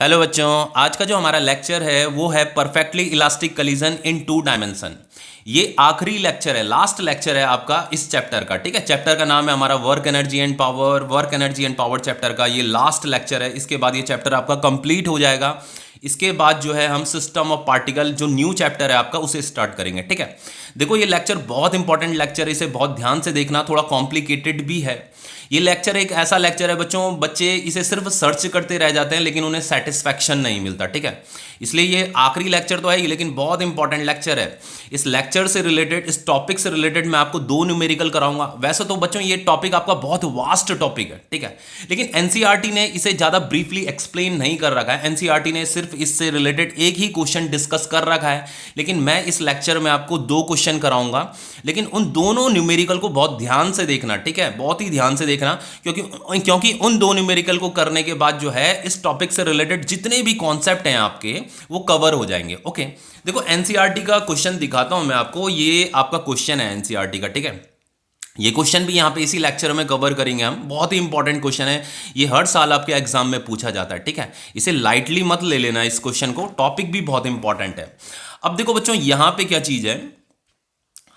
Hello बच्चों, आज का जो हमारा लेक्चर है वो है perfectly elastic collision in two dimension. ये आखिरी लेक्चर है, लास्ट लेक्चर है आपका इस चैप्टर का। ठीक है, चैप्टर का नाम है हमारा work energy and power. Work energy and power chapter का ये लास्ट लेक्चर है। इसके बाद ये चैप्टर आपका कंप्लीट हो जाएगा। इसके बाद जो है हम सिस्टम ऑफ पार्टिकल जो न्यू चैप्टर है आपका उसे स्टार्ट करेंगे। ठीक है, देखो ये लेक्चर बहुत इंपॉर्टेंट लेक्चर है, इसे बहुत ध्यान से देखना, थोड़ा कॉम्प्लिकेटेड भी है। ये लेक्चर एक ऐसा लेक्चर है बच्चों, बच्चे इसे सिर्फ सर्च करते रह जाते हैं लेकिन उन्हें सेटिस्फैक्शन नहीं मिलता। ठीक है, इसलिए ये आखिरी लेक्चर तो है ही, लेकिन बहुत इंपॉर्टेंट लेक्चर है। इस लेक्चर से रिलेटेड, इस टॉपिक से रिलेटेड मैं आपको दो न्यूमेरिकल कराऊंगा। वैसे तो बच्चों ये टॉपिक आपका बहुत वास्ट टॉपिक है, ठीक है, लेकिन एनसीईआरटी ने इसे ज़्यादा ब्रीफली एक्सप्लेन नहीं कर रखा है। एनसीईआरटी ने सिर्फ इससे रिलेटेड एक ही क्वेश्चन डिस्कस कर रखा है, लेकिन मैं इस लेक्चर में आपको दो क्वेश्चन कराऊंगा। लेकिन उन दोनों न्यूमेरिकल को बहुत ध्यान से देखना, ठीक है, बहुत ही ध्यान से देखना, क्योंकि उन दो न्यूमेरिकल को करने के बाद जो है इस टॉपिक से रिलेटेड जितने भी कॉन्सेप्ट हैं आपके वो कवर हो जाएंगे। ओके, देखो एनसीईआरटी का क्वेश्चन दिखाता हूं मैं आपको। ये आपका क्वेश्चन है एनसीईआरटी का, ठीक है। ये क्वेश्चन भी यहाँ पे इसी लेक्चर में कवर करेंगे हम। बहुत ही इंपॉर्टेंट क्वेश्चन है, ये हर साल आपके एग्जाम में पूछा जाता है। ठीक है, इसे लाइटली मत ले लेना इस क्वेश्चन को, टॉपिक भी बहुत इंपॉर्टेंट है। अब देखो बच्चों यहाँ पे क्या चीज है,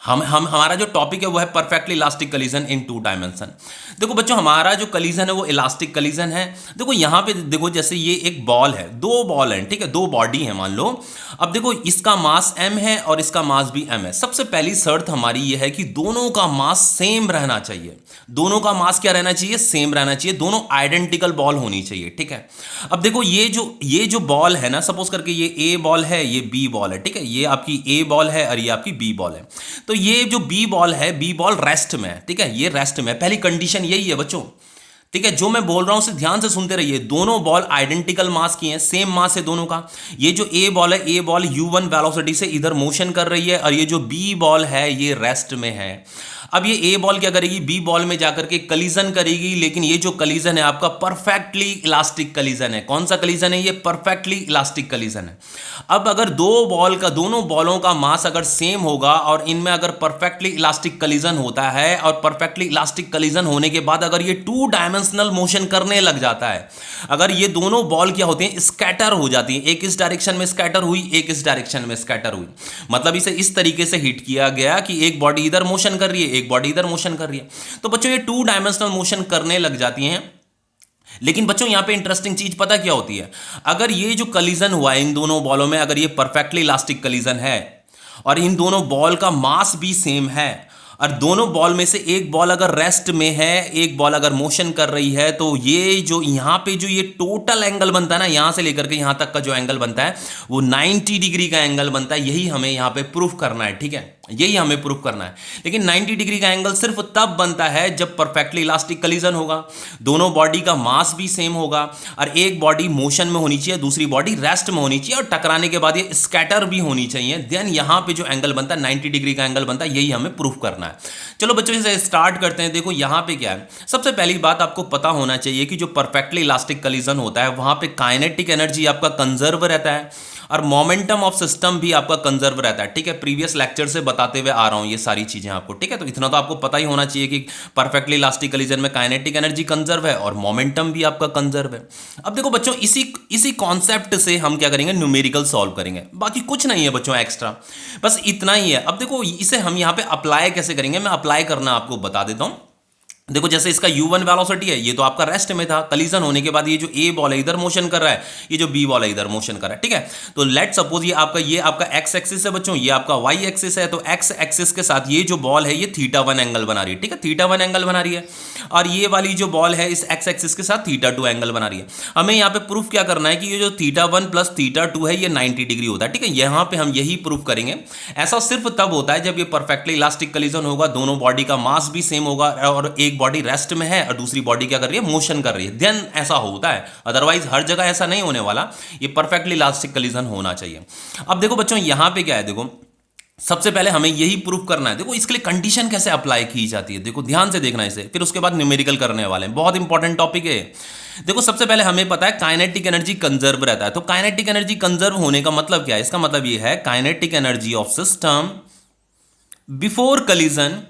हम हमारा जो टॉपिक है वो है perfectly elastic collision in two dimension. देखो बच्चों हमारा जो कलीजन है वो इलास्टिक कलीजन है। देखो यहाँ पे देखो, जैसे ये एक बॉल है, दो बॉल है, ठीक है, दो बॉडी है मान लो। अब देखो इसका मास m है और इसका मास भी m है। सबसे पहली शर्त हमारी ये है कि दोनों का मास सेम रहना चाहिए। दोनों का मास क्या रहना चाहिए? सेम रहना चाहिए। दोनों आइडेंटिकल बॉल होनी चाहिए। ठीक है, अब देखो ये जो बॉल है ना, सपोज करके ये ए बॉल है, ये बी बॉल है, ठीक है, ये आपकी ए बॉल है और ये आपकी बी बॉल है। तो ये जो बी बॉल है, बी बॉल रेस्ट में है, ठीक है, ये रेस्ट में है। पहली कंडीशन यही है बच्चों, ठीक है। जो मैं बोल रहा हूं उसे ध्यान से सुनते रहिए। दोनों बॉल आइडेंटिकल मास की हैं, सेम मास है दोनों का। ये जो ए बॉल है, ए बॉल u1 वेलोसिटी से इधर मोशन कर रही है और ये जो बी बॉल है ये रेस्ट में है। अब ये ए बॉल क्या करेगी? बी बॉल में जाकर के कलीजन करेगी, लेकिन ये जो कलीजन है आपका परफेक्टली इलास्टिक कलीजन है। कौन सा कलीजन है? ये परफेक्टली इलास्टिक कलीजन है। अब अगर दोनों बॉलों का मास अगर सेम होगा और इनमें अगर परफेक्टली इलास्टिक कलीजन होता है, और परफेक्टली इलास्टिक कलीजन होने के बाद अगर ये टू डायमेंशनल मोशन करने लग जाता है, अगर ये दोनों बॉल क्या होती हैं? स्कैटर हो जाती हैं। एक इस डायरेक्शन में स्कैटर हुई, एक इस डायरेक्शन में स्कैटर हुई। मतलब इसे इस तरीके से हिट किया गया कि एक बॉडी इधर मोशन कर रही है, एक बॉडी इधर मोशन कर रही है। तो बच्चों ये टू डायमेंशनल मोशन करने लग जाती हैं। लेकिन बच्चों यहां पे इंटरेस्टिंग चीज पता क्या होती है? अगर ये जो कलीजन हुआ है इन दोनों बॉलों में, अगर ये परफेक्टली इलास्टिक कलीजन है और इन दोनों बॉल का मास भी सेम है, और दोनों बॉल में से एक बॉल अगर रेस्ट में है, एक बॉल अगर मोशन कर रही है, तो ये जो यहां पे जो ये टोटल एंगल बनता है ना, यहां से लेकर के यहां तक का जो एंगल बनता है वो 90 डिग्री का एंगल बनता है। यही हमें यहां पे प्रूफ करना है, ठीक है, यही हमें प्रूफ करना है। लेकिन 90 डिग्री का एंगल सिर्फ तब बनता है जब परफेक्टली इलास्टिक कलीजन होगा, दोनों बॉडी का मास भी सेम होगा, और एक बॉडी मोशन में होनी चाहिए, दूसरी बॉडी रेस्ट में होनी चाहिए, और टकराने के बाद ये स्कैटर भी होनी चाहिए। देन यहां पे जो एंगल बनता है 90 डिग्री का एंगल बनता है, यही हमें प्रूफ करना है। चलो बच्चों इसे स्टार्ट करते हैं। देखो यहां पे क्या है, सबसे पहली बात आपको पता होना चाहिए कि जो परफेक्टली इलास्टिक कलीजन होता है वहां पे काइनेटिक एनर्जी आपका कंजर्व रहता है और मोमेंटम ऑफ सिस्टम भी आपका कंजर्व रहता है। ठीक है, प्रीवियस लेक्चर से बताते हुए आ रहा हूं ये सारी चीजें आपको, ठीक है। तो इतना तो आपको पता ही होना चाहिए कि परफेक्टली इलास्टिक कलीजन में काइनेटिक एनर्जी कंजर्व है और मोमेंटम भी आपका कंजर्व है। अब देखो बच्चों इसी कॉन्सेप्ट से हम क्या करेंगे? न्यूमेरिकल सॉल्व करेंगे। बाकी कुछ नहीं है बच्चों एक्स्ट्रा, बस इतना ही है। अब देखो इसे हम यहां पे अप्लाई कैसे करेंगे, मैं अप्लाई करना आपको बता देता हूं। देखो जैसे इसका u1 वेलोसिटी है, ये तो आपका रेस्ट में था, कलीजन होने के बाद ये जो a बॉल है इधर मोशन कर रहा है, ये जो b बॉल है इधर मोशन कर रहा है, ठीक है। तो लेट सपोज ये आपका x एक्सिस है बच्चों, ये आपका y एक्सिस है। तो x एक्सिस के साथ ये जो बॉल है ये θ1 एंगल बना रही है, ठीक है, θ1 एंगल बना रही है। और ये वाली जो बॉल है इस x एक्सिस के साथ θ2 एंगल बना रही है। हमें यहाँ पे प्रूफ क्या करना है कि ये जो θ1 प्लस θ2 है ये 90 डिग्री होता है, ठीक है। यहाँ पे हम यही प्रूफ करेंगे। ऐसा सिर्फ तब होता है जब ये परफेक्टली इलास्टिक कलीजन होगा, दोनों बॉडी का मास भी सेम होगा और एक बॉडी रेस्ट में है और दूसरी बॉडी क्या कर रही है? मोशन कर रही है। देन ऐसा होता है, अदरवाइज हर जगह ऐसा नहीं होने वाला। ये परफेक्टली इलास्टिक कलीजन होना चाहिए। अब देखो बच्चों यहां पे क्या है, देखो सबसे पहले हमें यही प्रूफ करना है। देखो इसके लिए कंडीशन कैसे अप्लाई की जाती है, देखो ध्यान से देखना इसे, फिर उसके बाद न्यूमेरिकल करने वाले हैं। बहुत इंपॉर्टेंट टॉपिक है। देखो सबसे पहले हमें पता है काइनेटिक एनर्जी कंजर्व रहता है। तो काइनेटिक एनर्जी कंजर्व होने का मतलब क्या है? इसका मतलब ये है kinetic energy of system before collision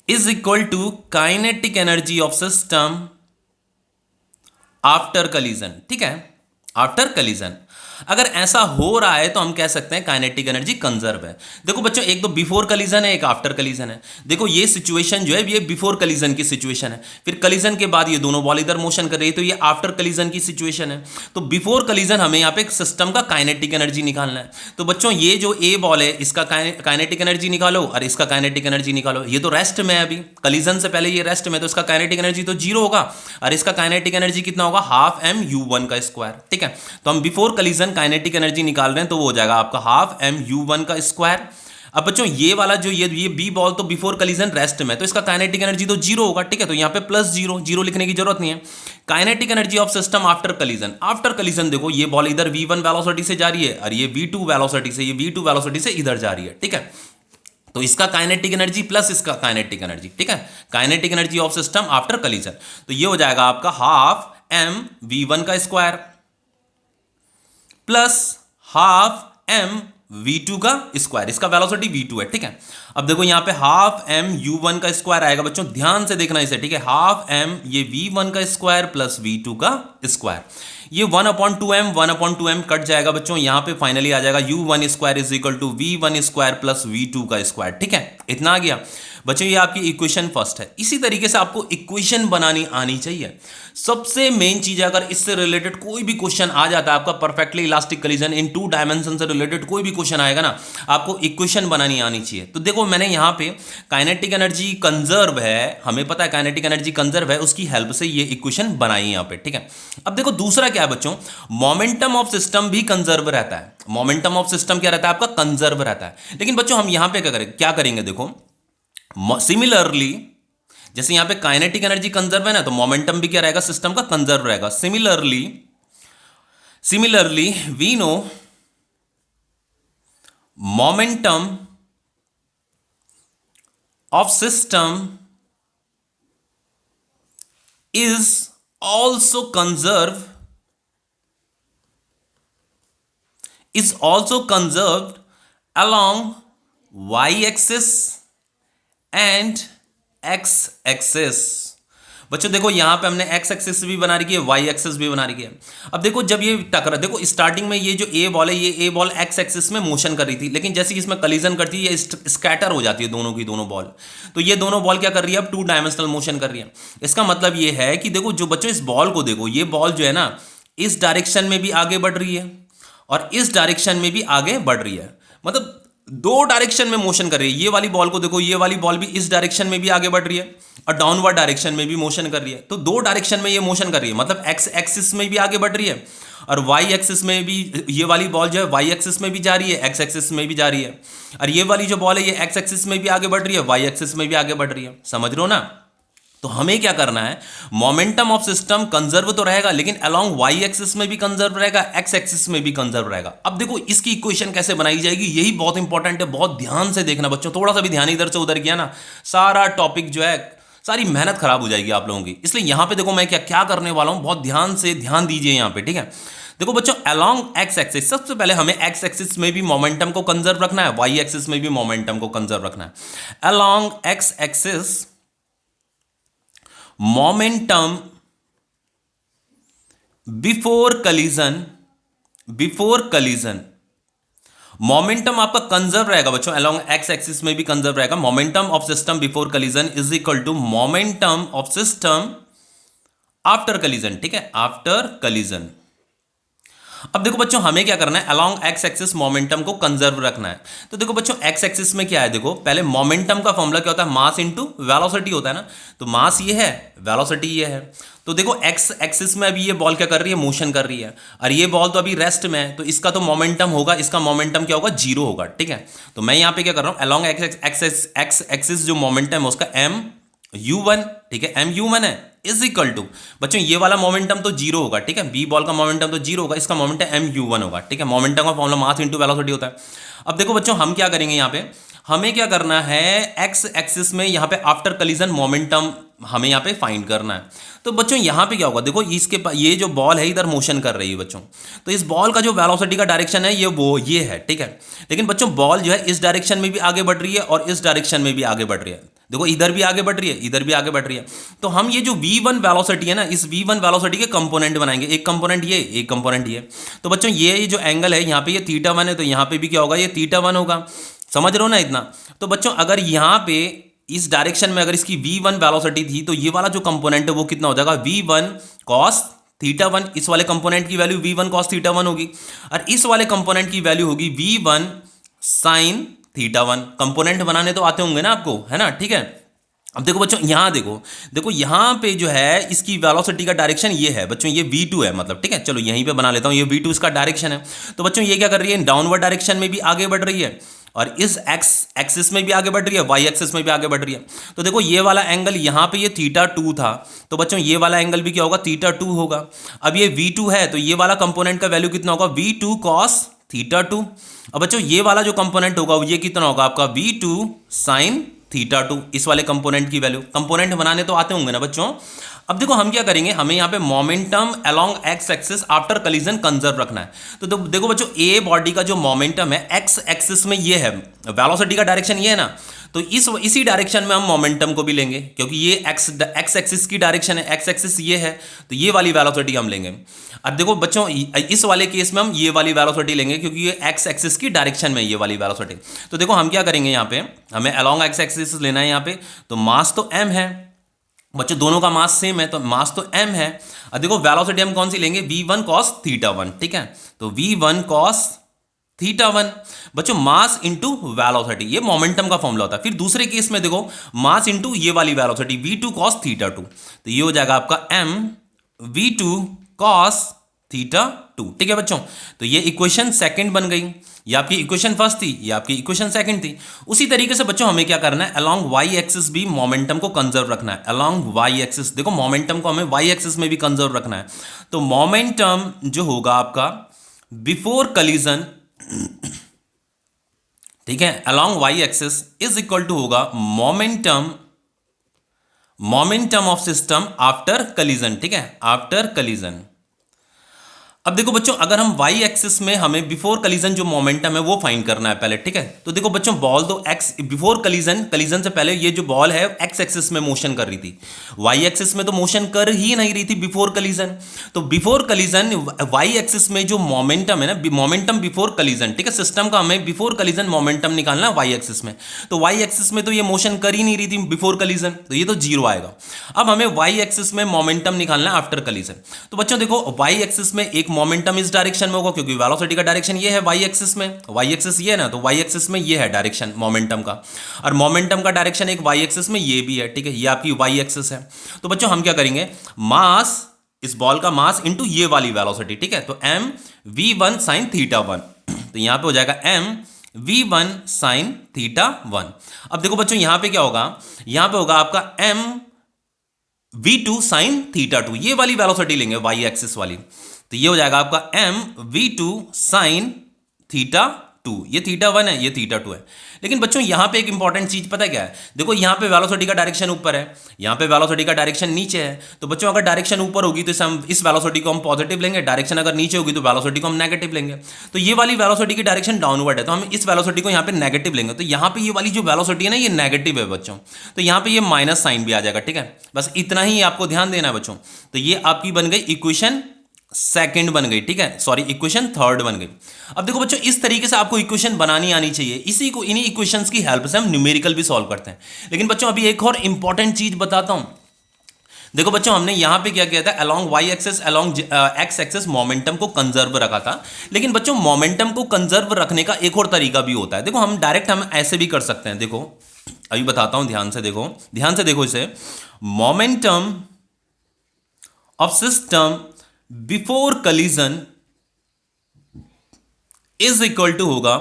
is equal to kinetic energy of system after collision, ठीक है, आफ्टर कलीजन। अगर ऐसा हो रहा है तो हम कह सकते हैं काइनेटिक एनर्जी कंजर्व है। देखो बच्चों, एक तो बिफोर कलीजन है, एक आफ्टर कलीजन है। देखो ये सिचुएशन जो है ये बिफोर कलीजन की सिचुएशन है, फिर कलीजन के बाद ये दोनों बॉल इधर मोशन कर रही है, तो ये आफ्टर कलीजन की सिचुएशन है। तो बिफोर कलीजन हमें यहाँ पे सिस्टम का काइनेटिक एनर्जी निकालना है। तो बच्चों ये जो ए बॉल है इसका काइनेटिक एनर्जी निकालो और इसका काइनेटिक एनर्जी निकालो। ये तो रेस्ट में है, अभी कलीजन से पहले ये रेस्ट में, तो इसका काइनेटिक एनर्जी तो जीरो होगा और इसका काइनेटिक एनर्जी कितना होगा, हाफ एम यू वन का स्क्वायर, ठीक है। तो हम बिफोर कलीजन काइनेटिक एनर्जी निकाल रहे हैं, तो वो हो जाएगा आपका हाफ एम यू वन का स्क्वायर। अब बच्चों ये वाला जो ये बी बॉल तो बिफोर कलीजन रेस्ट में, तो इसका काइनेटिक एनर्जी तो जीरो होगा, ठीक है। तो यहाँ पे प्लस जीरो, जीरो लिखने की जरूरत नहीं है। Kinetic energy of system after collision, after collision देखो ये बॉल इधर v1 वेलोसिटी से जा रही है और ये v2 वेलोसिटी से, ये v2 वेलोसिटी से इधर जा रही है, ठीक है। तो इसका काइनेटिक एनर्जी प्लस इसका काइनेटिक एनर्जी, ठीक है, kinetic energy of system after collision, तो ये हो जाएगा आपका हाफ एम v1 का square plus half M v2 का स्क्वायर, इसका वेलोसिटी v2 है, ठीक है। अब देखो यहां पे हाफ एम u1 का स्क्वायर आएगा, बच्चों ध्यान से देखना इसे, ठीक है। हाफ एम ये v1 का स्क्वायर प्लस v2 का स्क्वायर, ये 1/2m 1/2m कट जाएगा बच्चों, यहां पे फाइनली आ जाएगा u1 square is equal to v1 square plus v2 का स्क्वायर, ठीक है। इतना आ गया बच्चों, ये आपकी इक्वेशन फर्स्ट है। इसी तरीके से आपको इक्वेशन बनानी आनी चाहिए। सबसे मेन चीज, अगर इससे रिलेटेड कोई भी क्वेश्चन आ जाता है आपका, perfectly elastic collision in two dimension से रिलेटेड कोई भी क्वेश्चन आएगा ना, आपको इक्वेशन बनानी आनी चाहिए। तो देखो मैंने यहां पे काइनेटिक एनर्जी कंजर्व है, हमें पता है काइनेटिक एनर्जी कंजर्व है, उसकी हेल्प से ये इक्वेशन बनाई यहां पे, ठीक है। अब देखो दूसरा क्या है बच्चों, मोमेंटम ऑफ सिस्टम भी कंजर्व रहता है। मोमेंटम ऑफ सिस्टम क्या रहता है आपका, कंजर्व रहता है। लेकिन बच्चों हम यहां पे क्या करेंगे, देखो सिमिलरली जैसे यहां पे काइनेटिक एनर्जी कंजर्व है ना, तो मोमेंटम भी क्या रहेगा, सिस्टम का कंजर्व रहेगा। Similarly we know momentum of system is also conserved along y axis and x axis. बच्चों देखो यहां पे हमने x एक्सिस भी बना रखी है, y एक्सिस भी बना रखी है। अब देखो जब ये टकरा, देखो स्टार्टिंग में ये जो a बॉल है, ये a बॉल x एक्सिस में मोशन कर रही थी, लेकिन जैसे कि इसमें कलीजन करती है ये स्कैटर हो जाती है दोनों की दोनों बॉल। तो ये दोनों बॉल क्या कर रही है, अब टू डायमेंशनल मोशन कर रही है। इसका मतलब ये है कि देखो जो बच्चों इस बॉल को देखो, ये बॉल जो है ना इस डायरेक्शन में भी आगे बढ़ रही है और इस डायरेक्शन में भी आगे बढ़ रही है, मतलब दो डायरेक्शन में मोशन कर रही है। ये वाली बॉल को देखो, ये वाली बॉल भी इस डायरेक्शन में भी आगे बढ़ रही है और डाउनवर्ड डायरेक्शन में भी मोशन कर रही है। तो दो डायरेक्शन में ये मोशन कर रही है, मतलब एक्स एक्सिस में भी आगे बढ़ रही है और वाई एक्सिस में भी, ये वाली बॉल जो है वाई एक्सिस में भी जा रही है, एक्स एक्सिस में भी जा रही है, और ये वाली जो बॉल है ये एक्स एक्सिस में भी आगे बढ़ रही है, वाई एक्सिस में भी आगे बढ़ रही है। समझ रहे हो ना। तो हमें क्या करना है, मोमेंटम ऑफ सिस्टम कंजर्व तो रहेगा, लेकिन अलोंग वाई एक्सिस में भी कंजर्व रहेगा, एक्स एक्सिस में भी कंजर्व रहेगा। अब देखो इसकी इक्वेशन कैसे बनाई जाएगी, यही बहुत इंपॉर्टेंट है, बहुत ध्यान से देखना बच्चों। थोड़ा सा भी ध्यान इधर से उधर किया ना, सारा टॉपिक जो है, सारी मेहनत खराब हो जाएगी आप लोगों की। इसलिए यहां पे देखो मैं क्या करने वाला हूं, बहुत ध्यान से ध्यान दीजिए यहां पे, ठीक है। देखो बच्चों अलोंग एक्स एक्सिस, सबसे पहले हमें एक्स एक्सिस में भी मोमेंटम को कंजर्व रखना है, वाई एक्सिस में भी मोमेंटम को कंजर्व रखना है। Along x axis momentum before collision momentum आपका कंजर्व रहेगा बच्चों, अलोंग एक्स एक्सिस में भी कंजर्व रहेगा। Momentum of system before collision is equal to momentum of system after collision, ठीक है, आफ्टर कलीजन। अब देखो बच्चों हमें क्या करना है, अलोंग एक्स एक्सिस मोमेंटम को कंजर्व रखना है। तो देखो बच्चों एक्स एक्सिस में क्या है, देखो पहले मोमेंटम का फॉर्मूला क्या होता है, मास इनटू वेलोसिटी होता है ना। तो मास ये है, वेलोसिटी ये है। तो देखो एक्स एक्सिस में अभी ये बॉल क्या कर रही है, मोशन कर रही है, और ये बॉल तो अभी रेस्ट में है, तो इसका तो मोमेंटम होगा, इसका मोमेंटम क्या होगा, जीरो होगा, ठीक है। तो मैं यहां पे क्या कर रहा हूं, अलोंग एक्स एक्सिस जो मोमेंटम है उसका एम u1, ठीक है, एम u1 है इज इक्वल टू, बच्चों ये वाला मोमेंटम तो जीरो होगा, ठीक है, बी बॉल का मोमेंटम तो जीरो होगा, इसका मोमेंटम एम u1 होगा, ठीक है। मोमेंटम का फॉर्मूला मास इनटू वेलोसिटी होता है। अब देखो बच्चों हम क्या करेंगे, यहाँ पे हमें क्या करना है, एक्स एक्सिस में यहाँ पे आफ्टर कलीजन मोमेंटम हमें यहाँ पे फाइंड करना है। तो बच्चों यहाँ पे क्या होगा, देखो ये जो बॉल है इधर मोशन कर रही है बच्चों, तो इस बॉल का जो वेलोसिटी का डायरेक्शन है ये है, ठीक है। लेकिन बच्चों बॉल जो है इस डायरेक्शन में भी आगे बढ़ रही है और इस डायरेक्शन में भी आगे बढ़ रही है। देखो इधर भी आगे बढ़ रही है, इधर भी आगे बढ़ रही है। तो हम ये जो v1 वेलोसिटी है ना, इस v1 वेलोसिटी के कंपोनेंट बनाएंगे, एक कंपोनेंट ये, एक कंपोनेंट ये। तो बच्चों ये जो एंगल है यहाँ पे ये θ1 है, तो यहाँ पे भी क्या होगा, ये θ1 होगा। समझ रहे हो ना इतना। तो बच्चों अगर यहाँ पे इस डायरेक्शन में अगर इसकी v1 वेलोसिटी थी, तो ये वाला जो कंपोनेंट है वो कितना हो जाएगा, v1 cos θ1। इस वाले कंपोनेंट की वैल्यू v1 cos θ1 होगी, और इस वाले कंपोनेंट की वैल्यू होगी v1 sin θ1। कंपोनेंट बनाने तो आते होंगे ना आपको, है ना, ठीक है। अब देखो बच्चों यहाँ देखो यहाँ पे जो है इसकी वेलोसिटी का डायरेक्शन ये है बच्चों, ये v2 है मतलब, ठीक है। चलो यहीं पे बना लेता हूँ, ये v2 इसका डायरेक्शन है। तो बच्चों ये क्या कर रही है, डाउनवर्ड डायरेक्शन में भी आगे बढ़ रही है, और इस एक्स एक्सिस में भी आगे बढ़ रही है, वाई एक्सिस में भी आगे बढ़ रही है। तो देखो ये वाला एंगल यहाँ पे ये θ2 था, तो बच्चों ये वाला एंगल भी क्या होगा, θ2 होगा। अब ये v2 है, तो ये वाला कंपोनेंट का वैल्यू कितना होगा, v2 cos θ2। अब बच्चों ये वाला जो कंपोनेंट होगा ये कितना होगा आपका, v2 sin θ2। इस वाले कंपोनेंट की वैल्यू, कंपोनेंट बनाने तो आते होंगे ना बच्चों। अब देखो हम क्या करेंगे, हमें यहाँ पे momentum along x axis after collision conserve रखना है। तो देखो बच्चों ए बॉडी का जो मोमेंटम है एक्स एक्सिस में ये है, वेलोसिटी का डायरेक्शन ये है ना, तो इसी डायरेक्शन में हम मोमेंटम को भी लेंगे, क्योंकि ये एक्स एक्सिस की डायरेक्शन है, एक्स एक्सिस ये है, तो ये वाली वेलोसिटी हम लेंगे। अब देखो बच्चों इस वाले केस में हम ये वाली वेलोसिटी लेंगे, क्योंकि ये एक्स एक्सिस की डायरेक्शन में ये वाली वेलोसिटी। तो देखो हम क्या करेंगे, यहाँ पे हमें अलोंग एक्स एक्सिस लेना है यहाँ पे, तो मास तो m है बच्चों, दोनों का मास सेम है, तो मास तो m है। अब देखो वेलोसिटी हम कौन सी लेंगे, v1 cos θ1, ठीक है। तो v1 cos θ1 बच्चों, मास इंटू वेलोसिटी, ये मोमेंटम का फॉर्मूला होता है। फिर दूसरे केस में देखो मास इंटू ये वाली वेलोसिटी v2 cos θ2, तो ये हो जाएगा आपका m v2 cos θ2, ठीक है बच्चों। तो ये इक्वेशन सेकंड बन गई, ये आपकी इक्वेशन फर्स्ट थी, ये आपकी इक्वेशन सेकंड थी। उसी तरीके से बच्चों हमें क्या करना है, अलोंग वाई एक्सिस भी मोमेंटम को कंजर्व रखना है। अलोंग वाई एक्सिस देखो मोमेंटम को हमें वाई एक्सिस में भी कंजर्व रखना है। तो मोमेंटम जो होगा आपका बिफोर कलिजन, ठीक है, along Y axis is equal to होगा momentum of system after collision, ठीक है, आफ्टर कलिजन। अब देखो बच्चों अगर हम y एक्सिस में हमें बिफोर कलिजन जो मोमेंटम है वो फाइंड करना है पहले, ठीक है। तो देखो बच्चों बॉल तो x बिफोर कलिजन से पहले ये जो बॉल है x एक्सिस में मोशन कर रही थी, y एक्सिस में तो मोशन कर ही नहीं रही थी बिफोर कलिजन। तो बिफोर कलिजन y एक्सिस में जो मोमेंटम है ना, मोमेंटम बिफोर कलिजन, ठीक है, सिस्टम का हमें बिफोर कलिजन मोमेंटम निकालना है y एक्सिस में। तो y एक्सिस में तो ये मोशन कर ही नहीं रही थी बिफोर कलिजन, तो ये तो जीरो आएगा। अब हमें y एक्सिस में मोमेंटम निकालना है आफ्टर कलिजन। तो बच्चों देखो y एक्सिस में एक मोमेंटम इस डायरेक्शन में होगा, क्योंकि वेलोसिटी का डायरेक्शन ये है y एक्सिस में, y एक्सिस ये है ना, तो y एक्सिस में ये है डायरेक्शन मोमेंटम का, और मोमेंटम का डायरेक्शन एक y एक्सिस में ये भी है, ठीक है, ये आपकी y एक्सिस है। तो बच्चों हम क्या करेंगे, मास, इस बॉल का मास इंटू ये वाली वेलोसिटी, ठीक है, तो m v1 sin θ1, तो यहां पे हो जाएगा m v1 sin θ1। अब देखो बच्चों यहां पे क्या होगा, यहां पे होगा आपका m v2 sin θ2, ये वाली वेलोसिटी लेंगे y एक्सिस वाली, तो ये हो जाएगा आपका m v2 sin θ2, ये θ1 है, ये θ2 है। लेकिन बच्चों यहां पे एक इंपॉर्टेंट चीज पता है क्या है, देखो यहां पे वेलोसिटी का डायरेक्शन ऊपर है, यहां पे वेलोसिटी का डायरेक्शन नीचे है। तो बच्चों अगर डायरेक्शन ऊपर होगी तो इस वेलोसिटी को हम पॉजिटिव लेंगे, डायरेक्शन अगर नीचे होगी तो वेलोसिटी को हम नेगेटिव लेंगे। तो ये वाली वेलोसिटी की डायरेक्शन डाउनवर्ड है, तो हम इस वेलोसिटी को यहाँ पे नेगेटिव लेंगे। तो यहाँ पे ये वाली जो वेलोसिटी है ना ये नेगेटिव है बच्चों, तो यहाँ पे ये माइनस साइन भी आ जाएगा, ठीक है। बस इतना ही आपको ध्यान देना है बच्चों। तो ये आपकी बन गई इक्वेशन सेकंड बन गई, ठीक है, सॉरी इक्वेशन थर्ड बन गई। अब देखो बच्चों इस तरीके से आपको इक्वेशन बनानी आनी चाहिए, इन्हीं इक्वेशंस की हेल्प से हम न्यूमेरिकल भी सॉल्व करते हैं। लेकिन बच्चों अभी एक और इंपॉर्टेंट चीज बताता हूं। देखो बच्चों हमने यहां पे क्या किया था, along Y axis along x axis momentum को कंजर्व रखा था। लेकिन बच्चों मोमेंटम को कंजर्व रखने का एक और तरीका भी होता है। देखो हम डायरेक्ट हम ऐसे भी कर सकते हैं, देखो अभी बताता हूं, ध्यान से देखो इसे। Momentum of system before collision is equal to होगा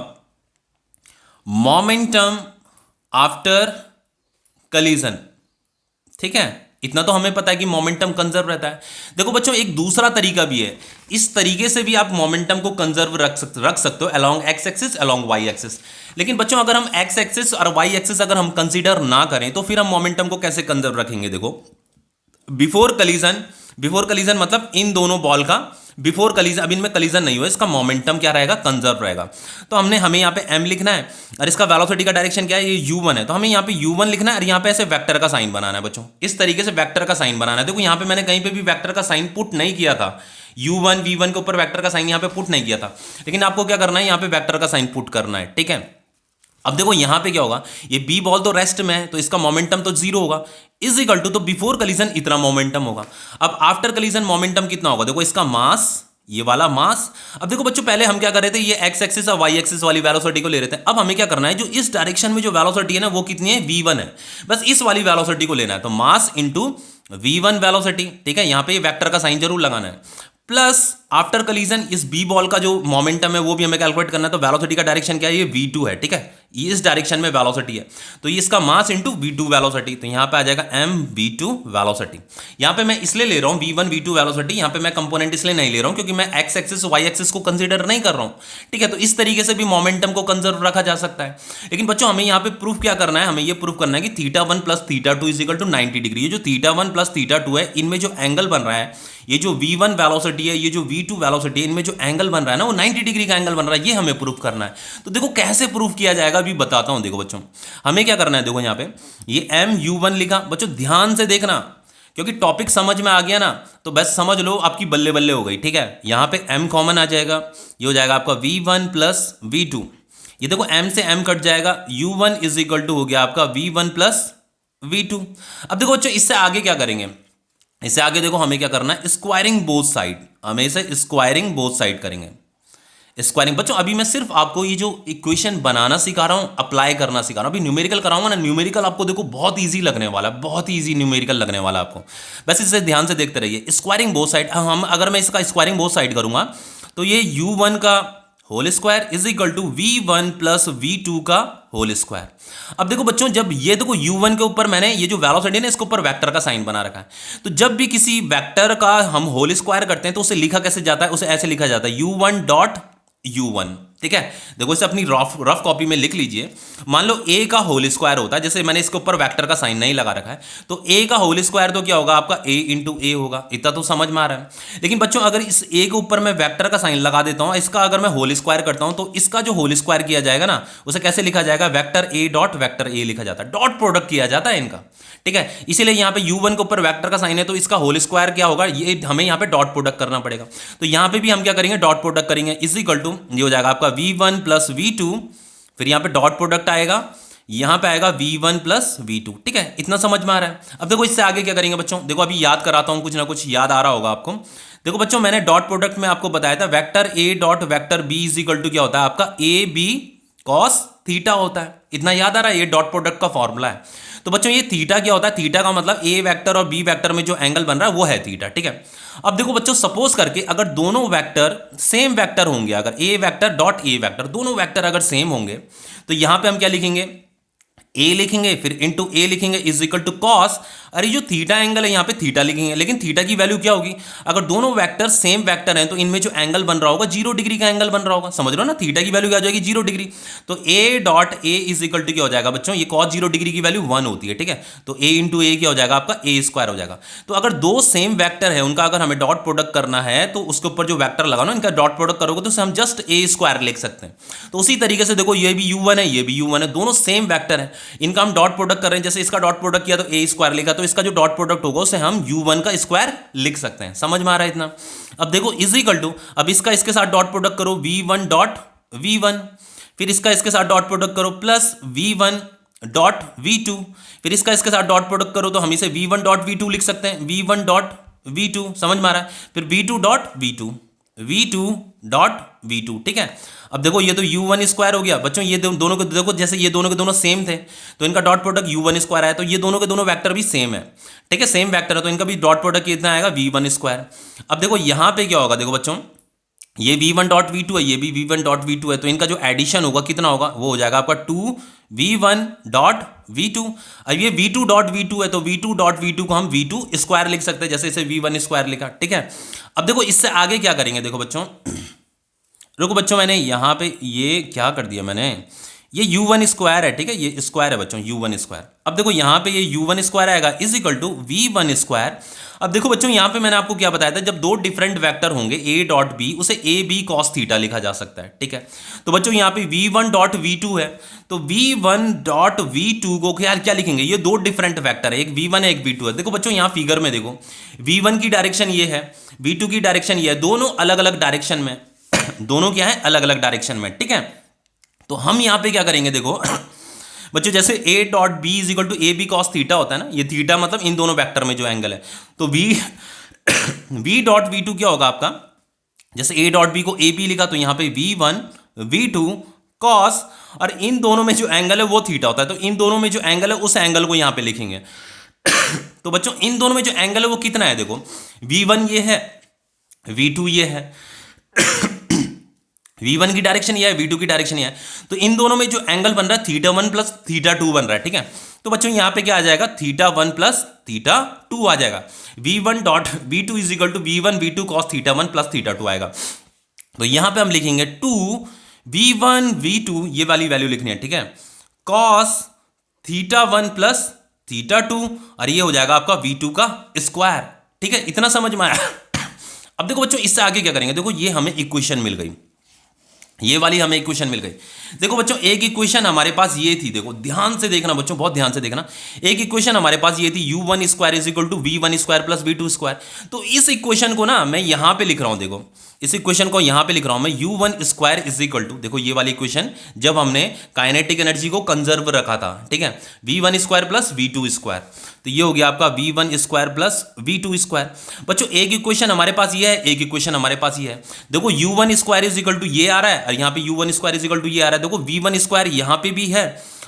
मोमेंटम आफ्टर कलिजन, ठीक है। इतना तो हमें पता है कि मोमेंटम कंजर्व रहता है। देखो बच्चों एक दूसरा तरीका भी है, इस तरीके से भी आप मोमेंटम को कंजर्व रख सकते हो along x axis along Y axis. लेकिन बच्चों अगर हम एक्स एक्सिस और वाई एक्सिस अगर हम कंसीडर ना करें तो फिर हम मोमेंटम को कैसे कंजर्व रखेंगे। देखो बिफोर कलीजन मतलब इन दोनों बॉल का बिफोर कलीजन, अब इनमें कलीजन नहीं हुआ, इसका मोमेंटम क्या रहेगा, कंजर्व रहेगा। तो हमें यहाँ पे m लिखना है और इसका वेलोसिटी का डायरेक्शन क्या है, ये u1 है, तो हमें यहाँ पे u1 लिखना है और यहाँ पे ऐसे वेक्टर का साइन बनाना है बच्चों, इस तरीके से वेक्टर का साइन बनाना है। देखो यहाँ पे मैंने कहीं पे भी वेक्टर का साइन पुट नहीं किया था, u1 v1 के ऊपर वेक्टर का साइन यहाँ पे पुट नहीं किया था, लेकिन आपको क्या करना है, यहाँ पे वेक्टर का साइन पुट करना है, ठीक है। अब देखो यहां पे क्या होगा, ये बी बॉल तो रेस्ट में है तो इसका मोमेंटम तो जीरो होगा, इज इक्वल टू, तो बिफोर कलीजन इतना मोमेंटम होगा। अब आफ्टर कलीजन मोमेंटम कितना होगा, देखो इसका मास, ये वाला मास। अब देखो बच्चों पहले हम क्या कर रहे थे, ये एक्स एक्सिस और वाई एक्सिस वाली वेलोसिटी को ले रहे थे, अब हमें क्या करना है, जो इस डायरेक्शन में जो वेलोसिटी है ना वो कितनी है, v1 है, बस इस वाली वेलोसिटी को लेना है, तो मास इंटू v1 वेलोसिटी, ठीक है। यहां पे वेक्टर का साइन जरूर लगाना है, प्लस आफ्टर कलीजन इस बी बॉल का जो मोमेंटम है वो भी हमें कैलकुलेट करना है, तो वेलोसिटी का डायरेक्शन क्या है, ये v2 है, ठीक है, ये इस डायरेक्शन में वेलोसिटी है, तो ये इसका मास इंटू v2 वेलोसिटी, तो यहां पे आ जाएगा mv2 वेलोसिटी। यहां पे मैं इसलिए ले रहा हूं v1 v2 वेलोसिटी, यहां पे मैं कंपोनेंट इसलिए नहीं ले रहा हूं क्योंकि मैं एक्स एक्सिस वाई एक्सिस को कंसीडर नहीं कर रहा हूं, ठीक है। तो इस तरीके से भी मोमेंटम को कंजर्व रखा जा सकता है। लेकिन बच्चों हमें यहां पे प्रूफ क्या करना है, हमें ये प्रूफ करना है कि θ1 plus θ2 is equal to 90 degree. ये जो θ1 प्लस θ2 है, इनमें जो एंगल बन रहा है, ये जो v1 वेलोसिटी है, ये जो v2 वेलोसिटी है, इनमें जो एंगल बन रहा है ना वो 90 डिग्री का एंगल बन रहा है, ये हमें प्रूफ करना है। तो देखो कैसे प्रूफ किया जाएगा अभी बताता हूं। देखो बच्चों हमें क्या करना है, देखो यहां पे ये mu1 लिखा, बच्चों ध्यान से देखना क्योंकि टॉपिक समझ में आ गया ना तो बस समझ लो आपकी बल्ले बल्ले हो गई, ठीक है। यहां पे m कॉमन आ जाएगा, ये हो जाएगा आपका v1 प्लस v2, ये देखो m से m कट जाएगा, u1 इज इक्वल टू हो गया आपका v1 प्लस v2। अब देखो बच्चों इससे आगे क्या करेंगे, इससे आगे देखो हमें क्या करना है, स्क्वायरिंग बोथ साइड, हमें इसे स्क्वायरिंग बोथ साइड करेंगे। स्क्वायरिंग बच्चों अभी मैं सिर्फ आपको ये जो इक्वेशन बनाना सिखा रहा हूं, अप्लाई करना सिखा रहा हूं, अभी न्यूमेरिकल कराऊंगा ना, न्यूमेरिकल आपको देखो बहुत इजी लगने वाला है, बहुत इजी न्यूमेरिकल लगने वाला है आपको, बस इसे ध्यान से देखते रहिए। स्क्वायरिंग बोथ साइड, हम अगर मैं इसका स्क्वायरिंग बोथ साइड करूंगा तो ये u1 का whole square is equal to v1 plus v2 का होल स्क्वायर। अब देखो बच्चों जब ये देखो u1 के ऊपर मैंने ये जो वेलोसिटी है ना इसके ऊपर वेक्टर का साइन बना रखा है, तो जब भी किसी वेक्टर का हम होल स्क्वायर करते हैं तो उसे लिखा कैसे जाता है, उसे ऐसे लिखा जाता है u1 डॉट u1, ठीक है। देखो इसे अपनी रफ कॉपी में लिख लीजिए। मान लो a का होल स्क्वायर होता है, जैसे मैंने इसके ऊपर वेक्टर का साइन नहीं लगा रखा है, तो a का होल स्क्वायर तो क्या होगा आपका a इंटू a होगा, इतना तो समझ में आ रहा है। लेकिन बच्चों अगर इस a के ऊपर मैं वेक्टर का साइन लगा देता हूं, इसका अगर मैं होल स्क्वायर करता हूं तो इसका जो होल स्क्वायर किया जाएगा ना उसे कैसे लिखा जाएगा, vector a dot vector a लिखा जाता है, डॉट प्रोडक्ट किया जाता है इनका, ठीक है। इसीलिए यहाँ पे u1 के ऊपर वेक्टर का साइन है तो इसका होल स्क्वायर क्या होगा, ये हमें यहाँ पे डॉट प्रोडक्ट करना पड़ेगा। तो यहाँ पे भी हम क्या करेंगे, डॉट प्रोडक्ट करेंगे, इज इक्वल टू ये हो जाएगा आपका v1 प्लस v2, फिर यहाँ पे डॉट प्रोडक्ट आएगा, यहाँ पे आएगा v1 प्लस v2, ठीक है। इतना समझ में आ रहा है। अब देखो इससे आगे क्या करेंगे बच्चों, देखो अभी याद कराता हूँ, कुछ ना कुछ याद आ रहा होगा आपको। देखो बच्चों मैंने डॉट प्रोडक्ट में आपको बताया था vector a dot vector b is equal to क्या होता है आपका a b cos थीटा होता है, इतना याद आ रहा है, ये डॉट प्रोडक्ट का फॉर्मूला है। तो बच्चों ये थीटा क्या होता है, थीटा का मतलब a वेक्टर और b वेक्टर में जो एंगल बन रहा है वो है थीटा, ठीक है। अब देखो बच्चों सपोज करके अगर दोनों वेक्टर सेम वेक्टर होंगे, अगर a vector dot a vector दोनों वेक्टर अगर सेम होंगे तो यहां पे हम क्या लिखेंगे, a लिखेंगे, फिर इंटू a लिखेंगे इज इक्वल टू कॉस, अरे जो थीटा एंगल है यहाँ पे थीटा लिखेंगे, लेकिन थीटा की वैल्यू क्या होगी, अगर दोनों वेक्टर सेम वेक्टर हैं तो इनमें जो एंगल बन रहा होगा 0 डिग्री का एंगल बन रहा होगा, समझ लो ना, थीटा की वैल्यू क्या हो जाएगी 0 डिग्री। तो a dot a is equal to क्या हो जाएगा बच्चों, ये कॉस 0 डिग्री की वैल्यू 1 होती है, ठीक है। तो a इंटू a क्या हो जाएगा आपका a स्क्वायर हो जाएगा। तो अगर दो सेम वेक्टर है उनका अगर हमें डॉट प्रोडक्ट करना है तो उसके ऊपर जो वेक्टर लगाओ ना इनका डॉट प्रोडक्ट करोगे तो उसे हम जस्ट a स्क्वायर लिख सकते हैं। तो उसी तरीके से देखो ये भी u1 है, ये भी u1 है, दोनों सेम वेक्टर है, इनका हम डॉट प्रोडक्ट कर रहे हैं, जैसे इसका डॉट प्रोडक्ट किया तो a स्क्वायर लिखा, तो इसका जो डॉट प्रोडक्ट होगा उसे हम u1 का स्क्वायर लिख सकते हैं, समझ में आ रहा है इतना। अब देखो इज इक्वल टू, अब इसका इसके साथ डॉट प्रोडक्ट करो v1 डॉट v1, फिर इसका इसके साथ डॉट प्रोडक्ट करो प्लस v1 डॉट v2, फिर इसका इसके साथ डॉट प्रोडक्ट करो तो हम इसे v1 डॉट v2 लिख सकते हैं, v1 डॉट v2, समझ में आ रहा है, फिर v2 dot v2, v2 dot v2, ठीक है। अब देखो ये तो u1 स्क्वायर हो गया बच्चों, ये दोनों के देखो जैसे ये दोनों के दोनों सेम थे तो इनका डॉट प्रोडक्ट u1 स्क्वायर आया, तो ये दोनों के दोनों वेक्टर भी सेम है, ठीक है, सेम वेक्टर है, तो इनका भी डॉट प्रोडक्ट कितना आएगा v1 स्क्वायर। अब देखो यहाँ पे क्या होगा, देखो बच्चों ये v1 डॉट v2 है, ये भी v1 डॉट v2 है, तो इनका जो एडिशन होगा कितना होगा, वो हो जाएगा आपका 2 v1.v2। अब ये v2.v2 है तो v2.v2 को हम v2 स्क्वायर लिख सकते हैं, जैसे इसे v1 स्क्वायर लिखा, ठीक है। अब देखो इससे आगे क्या करेंगे, देखो बच्चों, रुको बच्चों, मैंने यहाँ पे ये क्या कर दिया, मैंने ये u1 स्क्वायर है, ठीक है, ये स्क्वायर है बच्चों, u1 स्क्वायर। अब देखो यहाँ पे ये u1 स्क्वायर आएगा is equal to v1 square. अब देखो बच्चों, यहाँ पे मैंने आपको क्या बताया था, जब दो डिफरेंट वेक्टर होंगे a डॉट b, उसे a b cos थीटा लिखा जा सकता है, ठीक है। तो बच्चों यहाँ पे v1 डॉट v2 है, तो v1 डॉट v2 को क्या लिखेंगे, ये दो डिफरेंट वेक्टर है, एक v1 है एक v2 है। देखो बच्चों यहाँ फिगर में देखो, v1 की डायरेक्शन ये है, v2 की डायरेक्शन ये है, दोनों अलग अलग डायरेक्शन में दोनों क्या है, अलग अलग डायरेक्शन में, ठीक है। तो हम यहां पे क्या करेंगे, देखो बच्चों, जैसे a dot b is equal to A B cos theta होता है ना, ये थीटा मतलब इन दोनों वेक्टर में जो एंगल है, तो v डॉट v2 क्या होगा आपका, जैसे a डॉट b को ए बी लिखा तो यहां पे v1 v2 कॉस, और इन दोनों में जो एंगल है वो थीटा होता है, तो इन दोनों में जो एंगल है उस एंगल को यहां पे लिखेंगे। तो बच्चों इन दोनों में जो एंगल है वो कितना है, देखो v1 ये है, v2 ये है, v1 की डायरेक्शन ये है, v2 की डायरेक्शन ये है, तो इन दोनों में जो एंगल बन रहा है θ1 प्लस θ2 बन रहा है, ठीक है। तो बच्चों यहाँ पे क्या आ जाएगा, θ1 प्लस θ2 आ जाएगा, v1 dot v2 is equal to v1 v2 cos θ1 plus θ2 आएगा। तो यहाँ पे हम लिखेंगे 2 v1 v2, ये वाली वैल्यू लिखनी है, ठीक है, cos θ1 प्लस θ2, और ये हो जाएगा आपका v2 का स्क्वायर, ठीक है। इतना समझ में आया। अब देखो बच्चों इससे आगे क्या करेंगे, देखो ये हमें इक्वेशन मिल गई, ये वाली हमें इक्वेशन मिल गई। देखो बच्चों एक इक्वेशन हमारे पास ये थी, देखो ध्यान से देखना बच्चों, बहुत ध्यान से देखना, एक इक्वेशन हमारे पास ये थी u1 square is equal to v1 square plus v2 square. तो इस इक्वेशन को ना मैं यहां पे लिख रहा हूं, देखो इस इक्वेशन को यहां पे लिख रहा हूं मैं, u1 square is equal to, देखो ये वाली इक्वेशन जब हमने काइनेटिक एनर्जी को कंजर्व रखा था, ठीक है, v1 square plus v2 square, तो ये हो गया आपका v1 square plus v2 square. बच्चों एक इक्वेशन हमारे पास ये है, एक इक्वेशन हमारे पास ये है, देखो u1 square is equal to ये आ रहा है, और यहाँ पे u1 square is equal to ये आ रहा है, देखो v1 स्क्वायर यहाँ पे भी है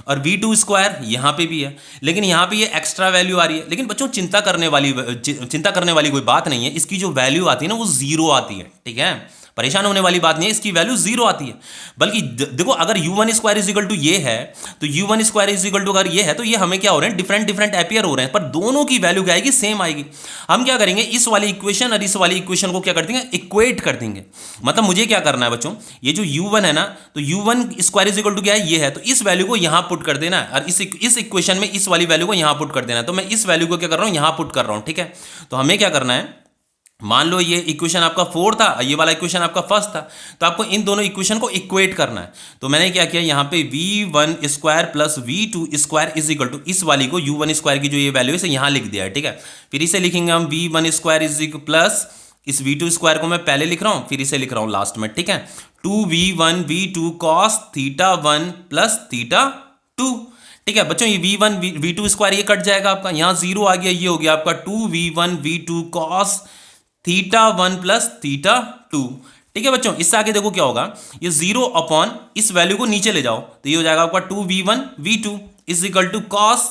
और v2 स्क्वायर यहाँ पे भी है, लेकिन यहाँ पे ये एक्स्ट्रा वैल्यू आ रही है। लेकिन बच्चों चिंता करने वाली कोई बात नहीं है, इसकी जो वैल्यू आती है ना वो जीरो आती है, ठीक है, परेशान होने वाली बात नहीं है, इसकी वैल्यू जीरो आती है। बल्कि देखो अगर u1 square is equal to ये है, तो u1 square is equal to अगर ये है, तो ये हमें क्या हो रहे हैं, डिफरेंट डिफरेंट एपियर हो रहे हैं, पर दोनों की वैल्यू क्या आएगी, सेम आएगी। हम क्या करेंगे, इस वाली इक्वेशन और इस वाली इक्वेशन को क्या कर देंगे, इक्वेट कर देंगे। मतलब मुझे क्या करना है बच्चों, ये जो u1 है ना, तो u1 square is equal to क्या है, ये है, तो इस वैल्यू को यहां पुट कर देना है, और इस इक्वेशन में इस वाली वैल्यू को यहां पुट कर देना है। तो मैं इस वैल्यू को क्या कर रहा हूं, यहां पुट कर रहा हूं, ठीक है। तो हमें क्या करना है, मान लो ये इक्वेशन आपका 4 था, ये वाला इक्वेशन आपका फर्स्ट था, तो आपको इन दोनों इक्वेशन को इक्वेट करना है। तो मैंने क्या किया, यहाँ पे v1 square plus v2 square is equal to, इस वाली को u1 स्क्वायर की जो ये वैल्यू है इसे यहाँ लिख दिया है, ठीक है। फिर इसे लिखेंगे हम v1 square is equal plus इस v2 स्क्वायर को मैं पहले लिख रहा हूँ, फिर इसे लिख रहा हूँ लास्ट में, ठीक है, 2v1 v2 cos θ1 प्लस θ2, ठीक है। बच्चों ये v1 v2 स्क्वायर ये कट जाएगा आपका, यहाँ जीरो आ गया, ये हो गया आपका 2v1 v2 cos θ1 प्लस θ2, ठीक है बच्चों। इससे आगे देखो क्या होगा, ये जीरो अपॉन इस वैल्यू को नीचे ले जाओ, तो ये हो जाएगा आपका 2v1 v2 is equal to cos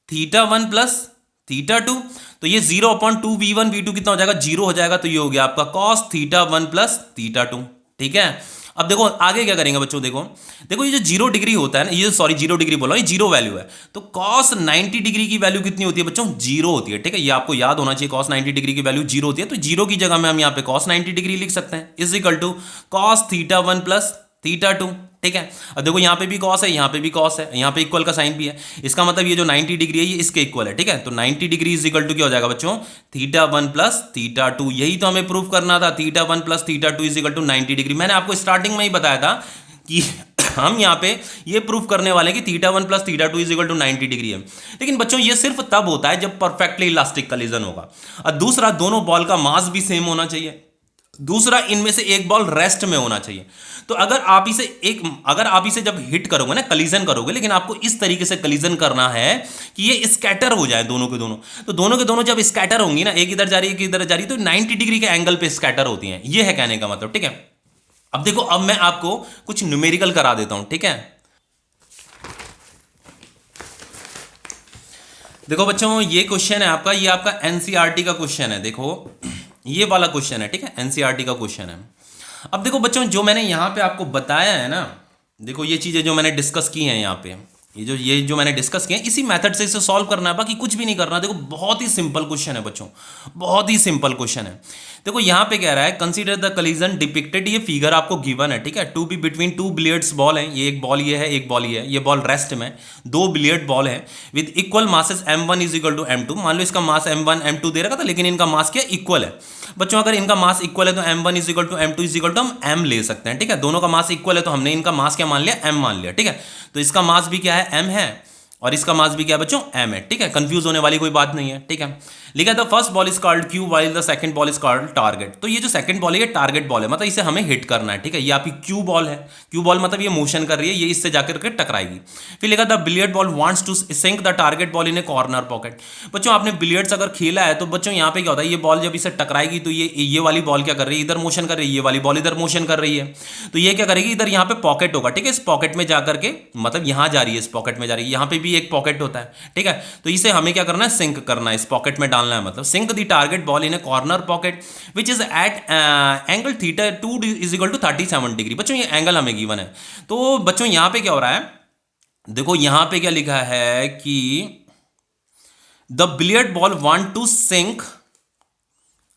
θ1 plus θ2, तो ये जीरो अपॉन 2v1 v2 कितना हो जाएगा, जीरो हो जाएगा, तो ये हो गया आपका cos θ1 प्लस θ2, ठीक है। अब देखो आगे क्या करेंगे बच्चों, देखो देखो ये जो 0 डिग्री होता है ना, ये सॉरी 0 डिग्री बोला, ये जीरो वैल्यू है, तो cos 90 डिग्री की वैल्यू कितनी होती है बच्चों, जीरो होती है, ठीक है। ये आपको याद होना चाहिए, cos 90 डिग्री की वैल्यू जीरो होती है, तो जीरो की जगह में हम यहाँ पे cos 90 डिग्री लिख सकते हैं, is equal to cos θ1 plus θ2, ठीक है। अब देखो यहाँ पे भी cos है, यहाँ पे भी cos है, यहाँ पे इक्वल का साइन भी है, इसका मतलब ये जो 90 डिग्री है ये इसके इक्वल है, ठीक है। तो 90 डिग्री इज इक्वल टू क्या हो जाएगा बच्चों, θ1 प्लस θ2, यही तो हमें प्रूफ करना था, θ1 plus θ2 is equal to 90 degree. मैंने आपको स्टार्टिंग में ही बताया था कि हम यहाँ पे ये प्रूफ करने वाले हैं कि θ1 plus θ2 is equal to 90 degree है। लेकिन बच्चों ये सिर्फ तब होता है जब परफेक्टली इलास्टिक कॉलिजन होगा, और दूसरा दोनों बॉल का मास भी सेम होना चाहिए, दूसरा इनमें से एक बॉल रेस्ट में होना चाहिए। तो अगर आप इसे जब हिट करोगे ना, कलीजन करोगे, लेकिन आपको इस तरीके से कलीजन करना है कि ये स्कैटर हो जाए दोनों के दोनों, तो दोनों के दोनों जब स्कैटर होंगी ना, एक इधर जा रही है एक इधर जा रही है, तो 90 डिग्री के एंगल पे स्कैटर होती हैं, ये है कहने का मतलब, ठीक है। अब देखो अब मैं आपको कुछ न्यूमेरिकल करा देता हूं, ठीक है। देखो बच्चों ये क्वेश्चन है आपका, ये आपका एनसीईआरटी का क्वेश्चन है, देखो ये वाला क्वेश्चन है, ठीक है, एनसीईआरटी का क्वेश्चन है। अब देखो बच्चों जो मैंने यहां पे आपको बताया है ना, देखो ये चीजें जो मैंने डिस्कस की हैं यहां पे, ये जो मैंने डिस्कस किया इसी मेथड से इसे सॉल्व करना है, बाकी कुछ भी नहीं करना। देखो बहुत ही सिंपल क्वेश्चन है बच्चों, बहुत ही सिंपल क्वेश्चन है। देखो यहाँ पे कह रहा है कंसीडर द कलीजन डिपिक्टेड, ये फिगर आपको गिवन है, ठीक है, to be between two billiards ball है, ये एक बॉल ये है, एक बॉल ये है, ये बॉल रेस्ट में, दो बिलियर्ड बॉल है with equal masses m1 is equal to m2। मान लो इसका मास m1 m2 दे रखा था, लेकिन इनका मास क्या इक्वल है बच्चों। अगर इनका मास इक्वल है तो m1 is equal to m2 is equal to हम m ले सकते हैं, ठीक है। दोनों का मास इक्वल है तो हमने इनका मास क्या मान लिया, m मान लिया, ठीक है। तो इसका मास भी क्या है, m है, और इसका मास भी क्या है बच्चों, m है, ठीक है। कंफ्यूज होने वाली कोई बात नहीं है, ठीक है। लिखा the first ball is called Q while the second ball is called target. तो ये जो सेकंड बॉल है ये टारगेट बॉल है, मतलब इसे हमें हिट करना है, ठीक है। ये आपकी क्यू बॉल है, क्यू बॉल मतलब ये मोशन कर रही है, ये इससे जाकर के टकराएगी। फिर लिखा the billiard ball wants to sink the target ball in a corner pocket. बच्चों आपने बिलियर्ड्स अगर खेला है तो बच्चों यहाँ पे क्या होता है, ये बॉल जब इसे टकराएगी तो ये वाली बॉल क्या कर रही है, इधर मोशन कर रही है, ये वाली बॉल इधर मोशन कर रही है, तो ये क्या करेगी, इधर यहाँ पे पॉकेट होगा, ठीक है। इस पॉकेट में जाकर के, मतलब यहाँ जा रही है, इस पॉकेट में जा रही है, यहाँ पे भी एक पॉकेट होता है, ठीक है। तो इसे हमें क्या करना है, सिंक करना है, इस पॉकेट में डालना है, मतलब sink the target ball in a corner pocket which is at angle theta 2 is equal to 37 degree. बच्चों ये एंगल हमें गिवन है। तो बच्चों यहां पे क्या हो रहा है, देखो यहां पे क्या लिखा है कि the billiard ball want to sink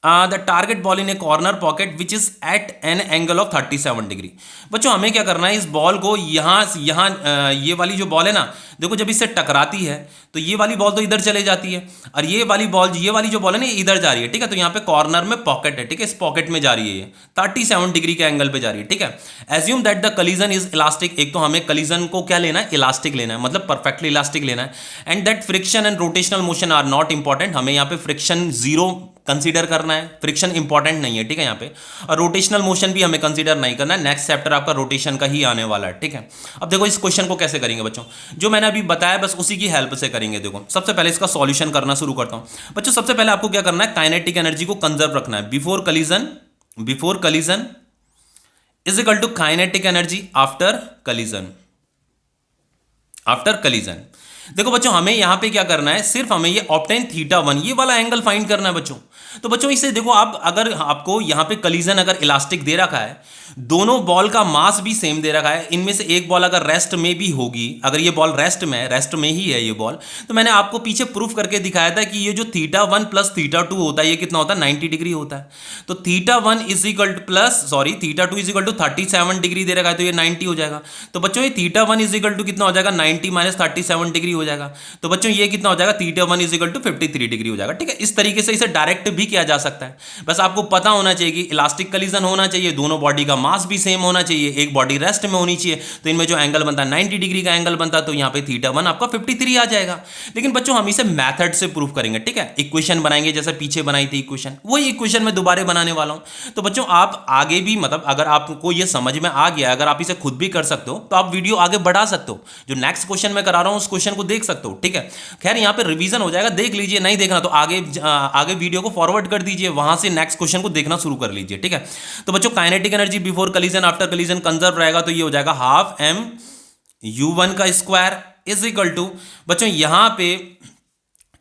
the target ball in a corner pocket which is at an angle of 37 degree. बच्चों हमें क्या करना है, इस बॉल को यहाँ ये वाली जो बॉल है ना, देखो जब इससे टकराती है तो ये वाली बॉल तो इधर चले जाती है, और ये वाली वाली जो बॉल है ना ये इधर जा रही है, ठीक है। तो यहाँ पे कॉर्नर में पॉकेट है, ठीक है, इस पॉकेट में जा रही है, ये 37 डिग्री के एंगल पे जा रही है, ठीक है। Assume that the collision is elastic. एक तो हमें कलीजन को क्या लेना है, इलास्टिक लेना है, मतलब परफेक्टली इलास्टिक लेना है। And that friction and rotational motion are not important. हमें यहाँ पे फ्रिक्शन जीरो कंसीडर करना है, फ्रिक्शन इंपॉर्टेंट नहीं है, ठीक है यहाँ पे। और रोटेशनल मोशन भी हमें कंसीडर नहीं करना है, नेक्स्ट चैप्टर आपका रोटेशन का ही आने वाला है, ठीक है। अब देखो इस क्वेश्चन को कैसे करेंगे बच्चों, जो मैंने अभी बताया बस उसी की हेल्प से करेंगे। देखो सबसे पहले इसका सॉल्यूशन करना शुरू करता हूं बच्चों। सबसे पहले आपको क्या करना है, काइनेटिक एनर्जी को कंजर्व रखना है। Before collision is equal to kinetic energy after collision. देखो बच्चों हमें यहां पे क्या करना है, सिर्फ हमें ये ऑब्टेन θ1 ये वाला एंगल फाइंड करना है बच्चों। तो बच्चों इसे देखो, आप अगर आपको यहां पे कलीजन अगर इलास्टिक दे रखा है, दोनों बॉल का मास भी सेम दे रखा है, इनमें से एक बॉल अगर रेस्ट में भी होगी, अगर ये बॉल रेस्ट में ही है ये बॉल, तो मैंने आपको पीछे प्रूफ करके दिखाया था कि ये जो θ1 प्लस θ2 होता है ये कितना होता है, 90 डिग्री होता है। तो θ1 is equal to θ2 is equal to 37 degree दे रखा है, तो ये 90 हो जाएगा। तो बच्चों ये θ1 इज इक्वल टू कितना हो जाएगा, 90 माइनस 37 डिग्री हो जाएगा। तो बच्चों ये कितना हो जाएगा, θ1 इज इक्वल टू 53 डिग्री हो जाएगा, ठीक है। इस तरीके से इसे डायरेक्ट भी किया जा सकता है, बस आपको पता होना चाहिए कि इलास्टिक कलीजन होना चाहिए, दोनों बॉडी का मास भी सेम होना चाहिए, एक बॉडी रेस्ट में होनी चाहिए, तो इनमें जो एंगल बनता है 90 डिग्री का एंगल बनता है, तो यहाँ पे θ1 आपका 53 आ जाएगा। लेकिन बच्चों हम इसे मेथड से प्रूव करेंगे, ठीक है। इक्वेशन बनाएंगे जैसे पीछे बनाई थी इक्वेशन, वही इक्वेशन मैं दोबारा बनाने वाला हूं। तो बच्चों आप आगे भी, मतलब अगर आपको ये समझ में आ गया, अगर आप इसे खुद भी कर सकते हो तो आप वीडियो आगे बढ़ा सकते हो। जो नेक्स्ट क्वेश्चन मैं करा रहा हूं उस क्वेश्चन को देख सकते हो, ठीक है। खैर यहाँ पे रिवीजन हो जाएगा, देख लीजिए, नहीं देखना तो आगे वीडियो को फॉरवर्ड कर दीजिए, वहां से नेक्स्ट क्वेश्चन को देखना शुरू कर लीजिए, ठीक है। तो बच्चों kinetic energy before collision after collision conserve रहेगा, तो ये हो जाएगा हाफ m u1 का स्क्वायर इज इक्वल टू, बच्चों यहां पे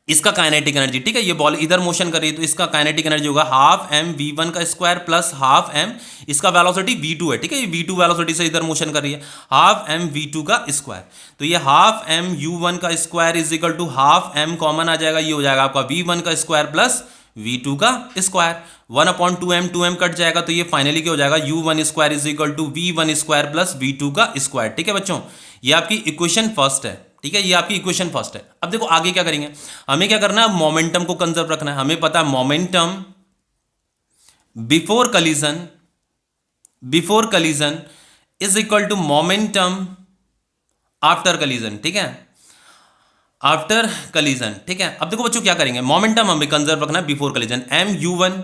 इसका काइनेटिक एनर्जी, ठीक है, ये बॉल इधर मोशन कर रही है तो इसका काइनेटिक एनर्जी होगा हाफ m v1 का स्क्वायर प्लस हाफ m, इसका वेलोसिटी v2 है, ठीक है, ये v2 वेलोसिटी से इधर मोशन कर रही है, हाफ m v2 का स्क्वायर। तो ये हाफ m u1 का square is equal to half m common आ जाएगा, ये हो जाएगा आपका v1 का स्क्वायर प्लस v2 का स्क्वायर, 1/2m 2m कट जाएगा, तो ये फाइनली क्या हो जाएगा, u1 square is equal to v1 square plus v2 का स्क्वायर, ठीक है बच्चों। ये आपकी इक्वेशन फर्स्ट है, ठीक है, ये आपकी इक्वेशन फर्स्ट है। अब देखो आगे क्या करेंगे, हमें क्या करना है, मोमेंटम को कंजर्व रखना है। हमें पता है momentum before collision is equal to momentum after collision, ठीक है, आफ्टर कलीजन, ठीक है। अब देखो बच्चों क्या करेंगे, मोमेंटम हमें कंजर्व रखना है बिफोर कलीजन, m u1,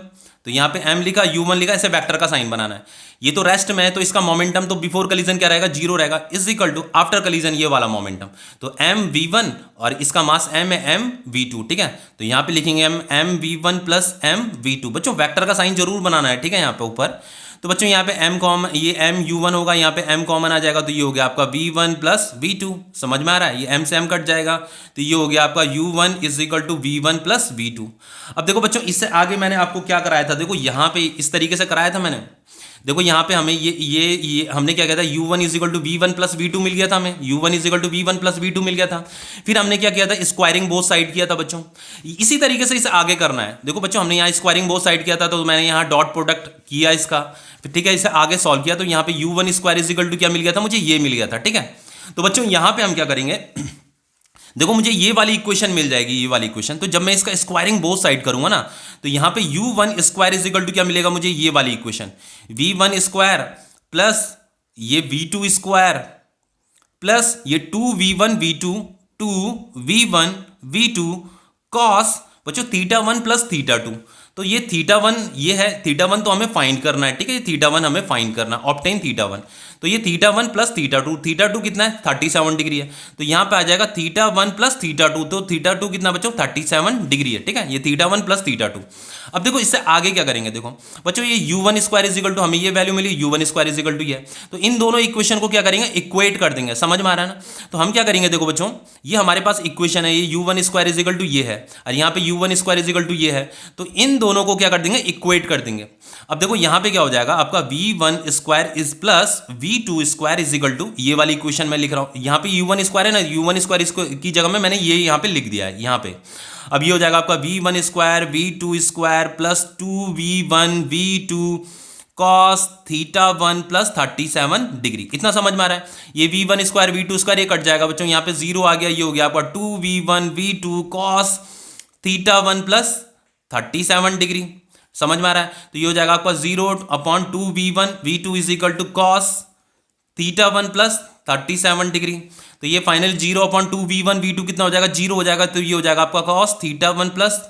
तो यहां पे m लिखा, u1 लिखा, ऐसे वेक्टर का साइन बनाना है। ये तो रेस्ट में है तो इसका मोमेंटम तो बिफोर कलीजन क्या रहेगा, 0 रहेगा, इज इक्वल टू आफ्टर कलीजन ये वाला मोमेंटम, तो m v1 और इसका मास m है m v2, ठीक है। तो यहां पे लिखेंगे m v1 plus m v2। बच्चों वेक्टर का साइन जरूर बनाना है, ठीक है, यहाँ पे ऊपर। तो बच्चों यहाँ पे m कॉमन, ये m u1 होगा, यहाँ पे m कॉमन आ जाएगा, तो ये हो गया आपका v1 प्लस v2, समझ में आ रहा है, ये m से m कट जाएगा, तो ये हो गया आपका u1 is equal to v1 plus v2। अब देखो बच्चों इससे आगे मैंने आपको क्या कराया था, देखो यहाँ पे इस तरीके से कराया था मैंने, देखो यहाँ पे हमें ये हमने क्या किया था, u1 is equal to v1 plus v2 मिल गया था हमें, u1 is equal to v1 plus v2 मिल गया था। फिर हमने क्या किया था, स्क्वायरिंग बोथ साइड किया था बच्चों। इसी तरीके से इसे आगे करना है। देखो बच्चों हमने यहाँ स्क्वायरिंग बोथ साइड किया था, तो मैंने यहाँ डॉट प्रोडक्ट किया इसका, फिर ठीक है इसे आगे सॉल्व किया, तो यहाँ पे u1 square is equal to क्या मिल गया था मुझे, ये मिल गया था। ठीक है, तो बच्चों यहाँ पे हम क्या करेंगे, देखो मुझे ये वाली इक्वेशन मिल जाएगी, ये वाली इक्वेशन। तो जब मैं इसका स्क्वायरिंग बोथ साइड करूंगा ना, तो यहां पे u1 square is equal to क्या मिलेगा मुझे, ये वाली इक्वेशन, v1 स्क्वायर प्लस ये v2 स्क्वायर प्लस ये 2v1 v2 2v1 v2 cos बच्चों θ1 प्लस θ2। तो ये θ1 ये है, θ1 तो हमें फाइंड करना है। ठीक है, θ1 हमें फाइंड करना है, ऑब्टेन θ1। तो ये θ1 प्लस θ2, θ2 कितना है 37 डिग्री है, तो यहाँ पे आ जाएगा θ1 प्लस θ2, तो θ2 कितना बच्चों 37 डिग्री है। ठीक है, ये θ1 प्लस θ2। अब देखो इससे आगे क्या करेंगे, देखो बच्चों ये u1 square is equal to, हमें ये वैल्यू मिली u1 square is equal to ये, तो इन दोनों इक्वेशन को क्या करेंगे, इक्वेट कर देंगे। समझ में आ रहा है ना? तो हम क्या करेंगे, देखो बच्चों ये हमारे पास इक्वेशन है, ये u1 square is equal to ये है, और यहाँ पे u1 square is equal to ये है, तो इन दोनों को क्या कर देंगे, इक्वेट कर देंगे। अब देखो यहाँ पे क्या हो जाएगा आपका, v1 square is plus v2 square is equal to, ये वाली इक्वेशन मैं लिख रहा हूँ, यहाँ पे u1 स्क्वायर है ना, u1 स्क्वायर की जगह में मैंने ये यहाँ पे लिख दिया है यहाँ पे। अब ये हो जाएगा आपका v1 square v2 square plus 2v1 v2 cos θ1 plus 37 degree. कितना समझ में आ रहा है? ये v1 स्क्वायर v2 स्क्वायर ये कट जाएगा बच्चों, यहाँ पे 0 आ गया, ये हो गया आपका 2v1 v2 cos θ1 plus 37 degree. समझ में आ रहा है? तो ये हो जाएगा आपका 0/2v1 v2 is equal to cos θ1 plus 37 degree. तो ये फाइनल 0/2v1 v2 कितना हो जाएगा, 0 हो जाएगा, तो ये हो जाएगा आपका कॉस θ1 प्लस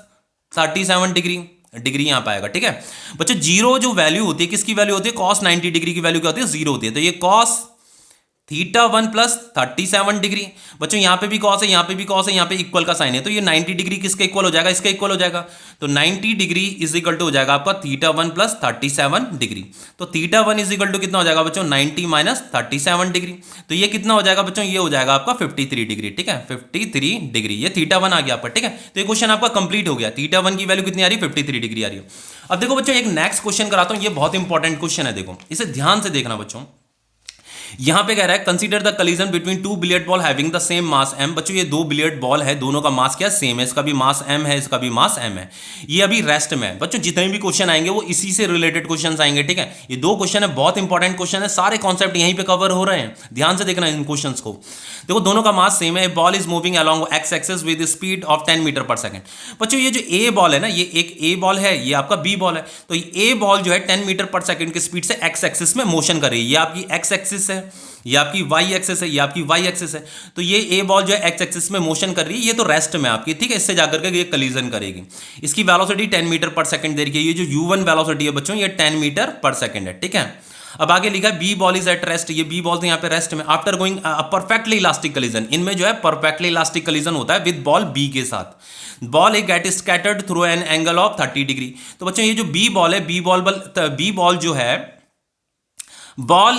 37 डिग्री। डिग्री यहाँ पे आएगा। ठीक है बच्चों, जीरो जो वैल्यू होती है किसकी वैल्यू होती है, कॉस 90 डिग्री की वैल्यू क्या होती है, 0 होती है। तो ये कॉस θ1 प्लस 37 डिग्री। बच्चों यहाँ पे भी कॉस है, यहाँ पे भी कॉस है, यहाँ पे इक्वल का साइन है, तो ये 90 डिग्री किसके इक्वल हो जाएगा, इसका इक्वल हो जाएगा। तो 90 डिग्री इज इक्वल टू हो जाएगा आपका θ1 प्लस 37 डिग्री। तो θ1 इज इक्वल टू कितना हो जाएगा बच्चों, 90 माइनस 37 डिग्री। तो ये कितना हो जाएगा बच्चों, ये हो जाएगा आपका 53 डिग्री। ठीक है, 53 डिग्री, ये θ1 आ गया आपका। ठीक है, तो ये क्वेश्चन आपका कंप्लीट हो गया। θ1 की वैल्यू कितनी आ रही है, 53 डिग्री आ रही है। अब देखो बच्चों एक नेक्स्ट क्वेश्चन कराता हूं, ये बहुत इंपॉर्टेंट क्वेश्चन है, देखो इसे ध्यान से देखना बच्चों। यहां पे कह रहा है consider the collision between two billiard ball having the same mass m। बच्चों ये दो बिलियर्ड बॉल है, दोनों का मास क्या सेम है, इसका भी मास m है, इसका भी मास m है। ये अभी रेस्ट में है बच्चों, जितने भी क्वेश्चन आएंगे वो इसी से रिलेटेड क्वेश्चन आएंगे। ठीक है, ये दो क्वेश्चन है, बहुत इंपॉर्टेंट क्वेश्चन है, सारे कॉन्सेप्ट यहीं पे कवर हो रहे हैं, ध्यान से देखना इन क्वेश्चन को। देखो दोनों का मास सेम है, ball is moving along x axis with speed of 10 metre पर सेकंड। बच्चों ये जो ए बॉल है ना, ये एक ए बॉल है, ये आपका बी बॉल है। तो ए बॉल जो है 10 मीटर पर सेकंड की स्पीड से एक्स एक्सिस में मोशन कर रही है, ये आपकी एक्स एक्सिस है, ये आपकी वाई एक्सिस है, ये आपकी वाई एक्सिस है। तो ये ए बॉल जो है एक्स एक्सिस में मोशन कर रही है, ये तो रेस्ट में आपकी। ठीक है, इससे जाकर के ये कलीजन करेगी। इसकी वेलोसिटी 10 मीटर पर सेकंड दे रही है, ये जो u1 वेलोसिटी है बच्चों ये 10 मीटर पर सेकंड है। ठीक है, अब आगे लिखा है B ball is at rest, ये बी बॉल तो यहाँ पे रेस्ट में। After going perfectly elastic collision, इनमें जो है परफेक्टली इलास्टिक कलीजन होता है विद बॉल बी के साथ। Ball A get scattered through an angle of 30 degree. तो बच्चों ये जो बी बॉल है, बी बॉल जो है ball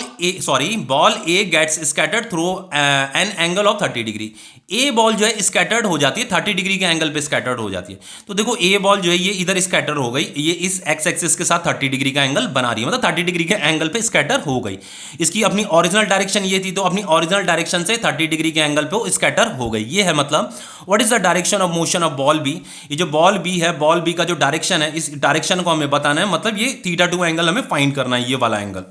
A gets scattered through an angle of 30 degree. A ball जो है स्कैटर्ड हो जाती है 30 डिग्री के एंगल पे स्कैटर्ड हो जाती है। तो देखो ए बॉल जो है ये इधर स्कैटर हो गई, ये इस एक्स एक्सिस के साथ 30 डिग्री का एंगल बना रही है, मतलब 30 डिग्री के एंगल पे स्कैटर हो गई। इसकी अपनी ओरिजिनल डायरेक्शन ये थी, तो अपनी ओरिजिनल डायरेक्शन से 30 डिग्री के एंगल पे वो स्कैटर हो गई। ये है मतलब what is the direction of motion of ball B. ये जो बॉल बी है, बॉल बी का जो डायरेक्शन है, इस डायरेक्शन को हमें बताना है, मतलब ये θ2 एंगल हमें फाइंड करना है, ये वाला एंगल।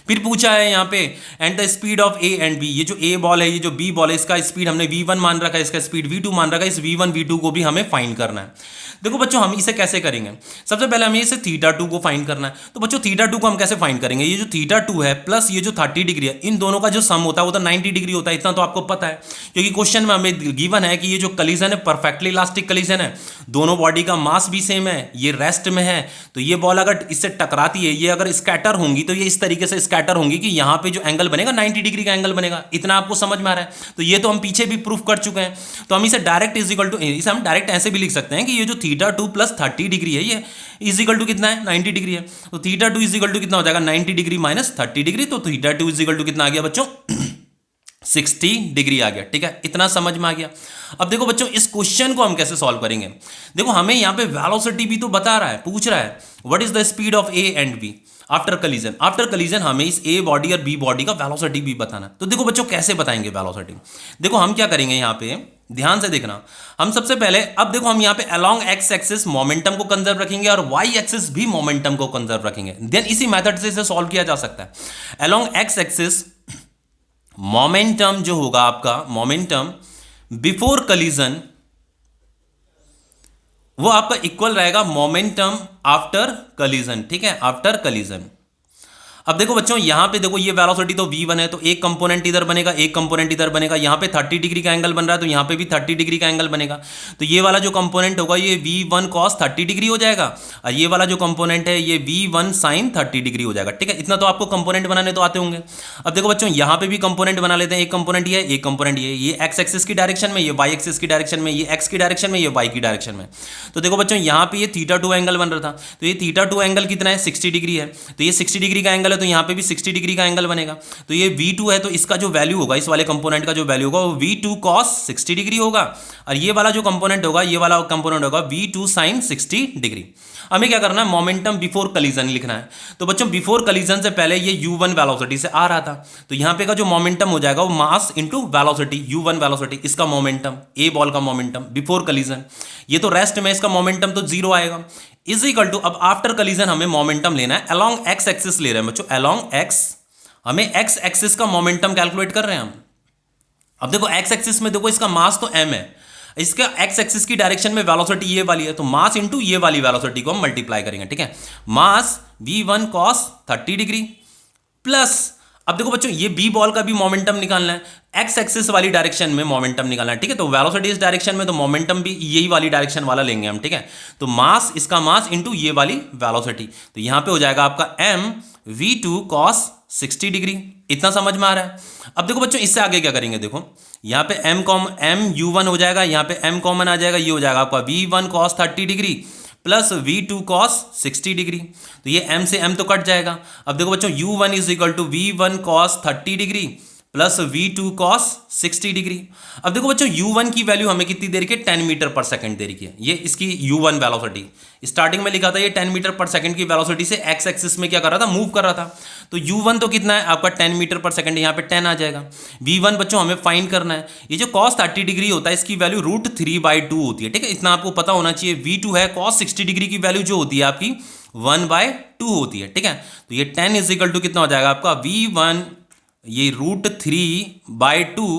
फिर पूछा है यहाँ पे and the speed of A and B. ये जो ए बॉल है, ये जो बी बॉल है, इसका स्पीड हमने v1 मान रखा है, इसका स्पीड v2 मान रखा है, इस v1 v2 को भी हमें फाइंड करना है। देखो बच्चों हम इसे कैसे करेंगे, सबसे पहले हमें इसे θ2 को फाइंड करना है। तो बच्चों θ2 को हम कैसे फाइंड करेंगे, ये जो θ2 है प्लस ये जो 30 डिग्री है, इन दोनों का जो सम होता है वो तो 90 डिग्री होता है, इतना तो आपको पता है, क्योंकि क्वेश्चन में हमें गिवन है कि ये जो कलीजन है परफेक्टली इलास्टिक कलीजन है, दोनों बॉडी का मास भी सेम है, ये रेस्ट में है। तो ये बॉल अगर इससे टकराती है, ये अगर स्कैटर होंगी, तो ये इस तरीके से स्कैटर होंगी कि यहाँ पे जो एंगल बनेगा 90 डिग्री का एंगल बनेगा। इतना आपको समझ में आ रहा है? तो ये तो हम पीछे भी प्रूफ कर चुके हैं। तो हम इसे डायरेक्ट इज इक्वल टू, इसे हम डायरेक्ट ऐसे भी लिख सकते हैं कि ये जो θ2 प्लस 30 डिग्री है, ये इज इक्वल टू कितना है, 90 डिग्री है। तो θ2 इज इक्वल टू कितना हो जाएगा, 90 डिग्री माइनस 30 डिग्री। तो θ2 इज इक्वल टू कितना आ गया बच्चों, 60 डिग्री आ गया। ठीक है, इतना समझ में आ गया। अब देखो बच्चों, इस क्वेश्चन को हम कैसे सॉल्व करेंगे। देखो हमें यहाँ पे वेलोसिटी भी तो बता रहा है, पूछ रहा है what is the speed of A and B after collision. After collision हमें इस ए बॉडी और बी बॉडी का वेलोसिटी भी बताना है। तो देखो बच्चों कैसे बताएंगे वेलोसिटी। देखो हम क्या करेंगे, यहाँ पे ध्यान से देखना। हम सबसे पहले, अब देखो हम यहाँ पे अलोंग एक्स एक्सिस मोमेंटम को कंजर्व रखेंगे और वाई एक्सिस भी मोमेंटम को कंजर्व रखेंगे। देन इसी मेथड से इसे सॉल्व किया जा सकता है। अलोंग एक्स एक्सिस मोमेंटम जो होगा आपका, मोमेंटम बिफोर कलीजन, वो आपका इक्वल रहेगा मोमेंटम आफ्टर कलीजन। ठीक है, आफ्टर कलीजन। अब देखो बच्चों, यहां पे देखो ये वेलोसिटी तो v1 है, तो एक कंपोनेंट इधर बनेगा, एक कंपोनेंट इधर बनेगा। यहां पे 30 डिग्री का एंगल बन रहा है, तो यहां पे भी 30 डिग्री का एंगल बनेगा। तो ये वाला जो कंपोनेंट होगा ये v1 cos 30 डिग्री हो जाएगा, और ये वाला जो कंपोनेंट है ये v1 sin 30 डिग्री हो जाएगा। ठीक है, इतना तो आपको कंपोनेंट बनाने तो आते होंगे। अब देखो बच्चों, यहां पे भी कंपोनेंट बना लेते हैं। एक कंपोनेंट ये, एक कंपोनेंट ये एक्स एक्सिस की डायरेक्शन में, ये वाई एक्सिस की डायरेक्शन में, ये एक्स की डायरेक्शन में, ये वाई की डायरेक्शन में। तो देखो बच्चों, यहां पे ये θ2 एंगल बन रहा था, तो ये θ2 एंगल कितना है, 60 डिग्री है। तो ये 60 डिग्री का एंगल है, तो यहां पे भी 60 डिग्री का एंगल बनेगा। तो ये v2 है, तो इसका जो वैल्यू होगा, इस वाले कंपोनेंट का जो वैल्यू होगा वो v2 cos 60 डिग्री होगा, और ये वाला जो कंपोनेंट होगा, ये वाला कंपोनेंट होगा v2 sin 60 डिग्री। हमें क्या करना है, मोमेंटम बिफोर कलीजन लिखना है। तो बच्चों बिफोर कलीजन से पहले ये u1 वेलोसिटी से आ रहा था, तो यहां पे का जो मोमेंटम हो जाएगा वो mass into velocity, u1 velocity, इसका मोमेंटम, ए बॉल का मोमेंटम बिफोर कलीजन। ये तो रेस्ट में इसका मोमेंटम तो जीरो आएगा, इज इक्वल टू, अब आफ्टर कलीजन हमें मोमेंटम लेना है अलोंग एक्स एक्सिस ले रहे हैं बच्चों, अलोंग एक्स, हमें एक्स एक्सिस का मोमेंटम कैलकुलेट कर रहे हैं हम। अब देखो एक्स एक्सिस में देखो इसका मास तो m है, इसका एक्स एक्सिस की डायरेक्शन में वेलोसिटी ये वाली है, तो मास इंटू ये वाली वेलोसिटी को हम मल्टीप्लाई करेंगे। ठीक है, मास v1 cos 30 डिग्री प्लस, अब देखो बच्चों ये बी बॉल का भी मोमेंटम निकालना है, एक्स एक्सिस वाली डायरेक्शन में मोमेंटम निकालना है। ठीक है, तो वेलोसिटी इस डायरेक्शन में, तो मोमेंटम भी यही वाली डायरेक्शन वाला लेंगे हम। ठीक है, तो मास, इसका मास इंटू ये वाली वेलोसिटी, तो यहां पे हो जाएगा आपका m v2 cos 60 डिग्री। इतना समझ में आ रहा है। अब देखो बच्चों, इससे आगे क्या करेंगे, देखो यहाँ पे m u1 हो जाएगा, यहाँ पे m कॉमन आ जाएगा, ये हो जाएगा आपका v1 cos 30 degree plus v2 cos 60 degree. तो ये m से m तो कट जाएगा। अब देखो बच्चों, u1 is equal to v1 cos 30 degree plus v2 cos 60 degree. अब देखो बच्चों, u1 की वैल्यू हमें कितनी देर की है, 10 मीटर पर सेकंड देर की है। ये इसकी u1 वेलोसिटी स्टार्टिंग में लिखा था, ये 10 मीटर पर सेकंड की वेलोसिटी से एक्स एक्सिस में क्या कर रहा था, मूव कर रहा था। तो u1 तो कितना है आपका 10 मीटर पर सेकंड, यहाँ पे 10 आ जाएगा। v1 बच्चों हमें फाइंड करना है, ये जो cos 30 डिग्री होता है इसकी वैल्यू √3/2 होती है। ठीक है, इतना आपको पता होना चाहिए। v2 है, cos 60 डिग्री की वैल्यू जो होती है आपकी 1/2 होती है। ठीक है, तो ये 10 इज इक्वल टू कितना हो जाएगा आपका v1, ये √3/2,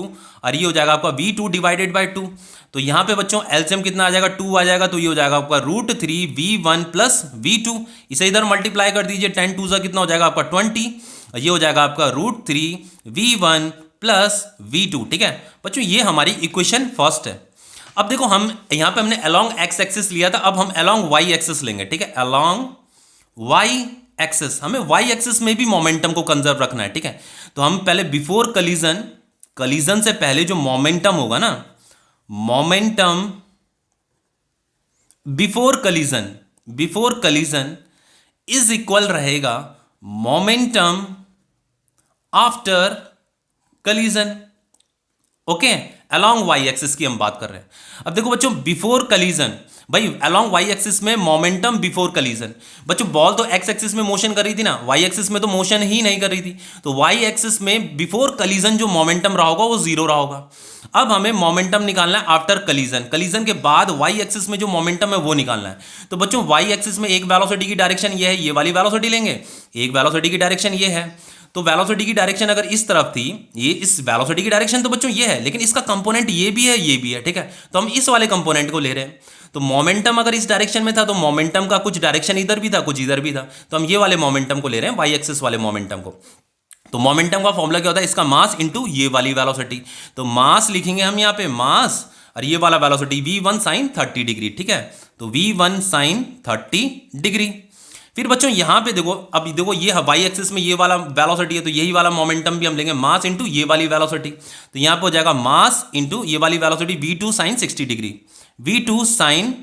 और ये हो जाएगा आपका v2 डिवाइडेड बाई 2। तो यहां पे बच्चों एलसीएम कितना आ जाएगा, 2 आ जाएगा, तो ये हो जाएगा आपका √3v1 प्लस v2। इसे इधर मल्टीप्लाई कर दीजिए, 10 2 सा कितना हो जाएगा आपका 20, और ये हो जाएगा आपका √3v1 प्लस v2। ठीक है बच्चों, ये हमारी इक्वेशन फर्स्ट है। अब देखो हम यहां पे हमने अलोंग एक्स एक्सिस लिया था, अब हम अलोंग वाई एक्सिस लेंगे। ठीक है, अलोंग वाई एक्सिस, हमें वाई एक्सिस में भी मोमेंटम को कंजर्व रखना है। ठीक है, तो हम पहले बिफोर कलीजन, कलीजन से पहले जो मोमेंटम होगा ना, momentum before collision, before collision is equal रहेगा momentum after collision. Okay, along Y axis की हम बात कर रहे हैं। अब देखो बच्चों, बिफोर कलीजन, भाई अलोंग वाई एक्सिस में मोमेंटम बिफोर कलीजन। बच्चों बॉल तो एक्स एक्सिस में मोशन कर रही थी ना, वाई एक्सिस में तो मोशन ही नहीं कर रही थी, तो वाई एक्सिस में बिफोर कलीजन जो मोमेंटम रहा होगा वो जीरो रहा होगा। अब हमें मोमेंटम निकालना है आफ्टर कलीजन, कलीजन के बाद वाई एक्सिस में जो मोमेंटम है वो निकालना है। तो बच्चों वाई एक्सिस में एक वेलोसिटी की डायरेक्शन ये है, ये वाली वेलोसिटी लेंगे, एक वेलोसिटी की डायरेक्शन ये है। तो वेलोसिटी की डायरेक्शन अगर इस तरफ थी, ये इस वेलोसिटी की डायरेक्शन तो बच्चों ये है, लेकिन इसका कंपोनेंट ये भी है, ये भी है। ठीक है, तो हम इस वाले कंपोनेंट को ले रहे हैं। तो मोमेंटम अगर इस डायरेक्शन में था तो मोमेंटम का कुछ डायरेक्शन इधर भी था, कुछ इधर भी था, तो हम ये वाले मोमेंटम को ले रहे हैं, वाई एक्सिस वाले मोमेंटम को। तो मोमेंटम का फॉर्मूला क्या होता है, इसका मास इंटू ये वाली वेलोसिटी। तो मास लिखेंगे हम यहाँ पे, मास, और ये वाला वेलोसिटी v1 sin 30 डिग्री। ठीक है, तो v1 sin 30 डिग्री। फिर बच्चों यहां पे देखो, अब देखो ये वाई एक्सिस में ये वाला वेलोसिटी है, तो यही वाला मोमेंटम भी हम लेंगे, मास इंटू ये वाली वेलोसिटी। तो यहां पे हो जाएगा मास इंटू ये वाली velocity v2 sin 60 degree, v2 sin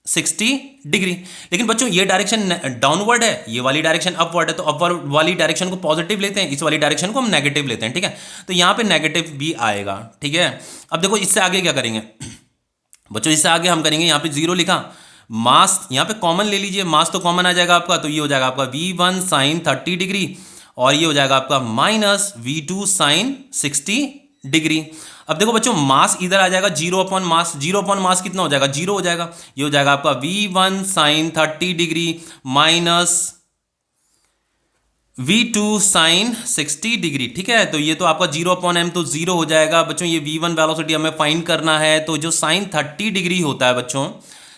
60 degree. लेकिन बच्चों ये डायरेक्शन डाउनवर्ड है, ये वाली डायरेक्शन अपवर्ड है, तो अपवर्ड वाली डायरेक्शन को पॉजिटिव लेते हैं, इस वाली डायरेक्शन को हम नेगेटिव लेते हैं, ठीक है। तो यहाँ पे नेगेटिव भी आएगा, ठीक है। अब देखो इससे आगे क्या करेंगे बच्चों, इससे आगे हम करेंगे, यहाँ पे 0 लिखा, मास यहाँ पे कॉमन ले लीजिए, मास तो कॉमन आ जाएगा आपका, तो ये हो जाएगा आपका V1 साइन 30 डिग्री और ये हो जाएगा आपका माइनस V2 साइन 60 डिग्री। अब देखो बच्चों मास इधर आ जाएगा, 0 अपॉन मास, 0 अपॉन मास कितना हो जाएगा, 0 हो जाएगा। ये हो जाएगा आपका V1 sine 30 degree minus V2 sine 60 degree, ठीक है। तो ये तो आपका 0 अपॉन m तो 0 हो जाएगा बच्चों। ये V1 वेलोसिटी हमें फाइंड करना है, तो जो साइन 30 डिग्री होता है बच्चों,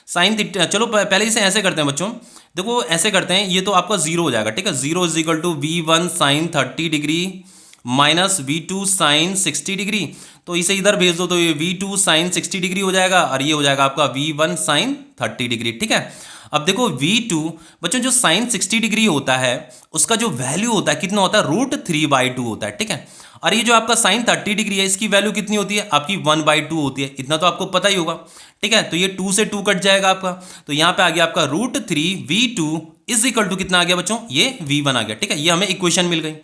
साइन, चलो पहले इसे ऐसे करते हैं बच्चों, देखो ऐसे करते हैं, ये तो आपका 0 हो जाएगा, ठीक है। 0 is equal to V1 sine 30 degree minus V2 sine 60 degree, तो इसे इधर भेज दो, तो ये V2 साइन 60 डिग्री हो जाएगा और ये हो जाएगा आपका V1 साइन 30 डिग्री, ठीक है। अब देखो V2 बच्चों जो साइन 60 डिग्री होता है उसका जो वैल्यू होता है कितना होता है, √3/2 होता है, ठीक है। और ये जो आपका साइन 30 डिग्री है इसकी वैल्यू कितनी होती है, आपकी 1/2 होती है, इतना तो आपको पता ही होगा, ठीक है। तो ये 2 से 2 कट जाएगा आपका, तो यहाँ पे आ गया आपका √3V2 इज इक्वल टू कितना आ गया बच्चों, ये V1 आ गया, ठीक है। ये हमें इक्वेशन मिल गई।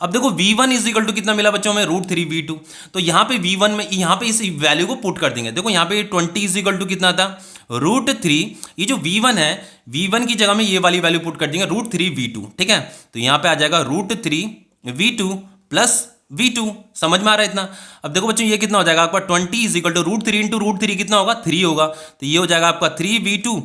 अब देखो V1 इज इक्वल टू कितना मिला बच्चों में, √3V2, तो यहाँ पे V1 में यहाँ पे इस वैल्यू को पुट कर देंगे। देखो यहाँ पे 20 इज इक्वल टू कितना था, √3, ये जो V1 है V1 की जगह में ये वाली वैल्यू पुट कर देंगे √3V2, ठीक है। तो यहाँ पे आ जाएगा √3V2 प्लस V2, समझ में आ रहा है इतना। अब देखो बच्चों ये कितना हो जाएगा आपका 20 इज इक्वल टू √3 इंटू √3 कितना होगा, 3 होगा, तो ये हो जाएगा आपका 3V2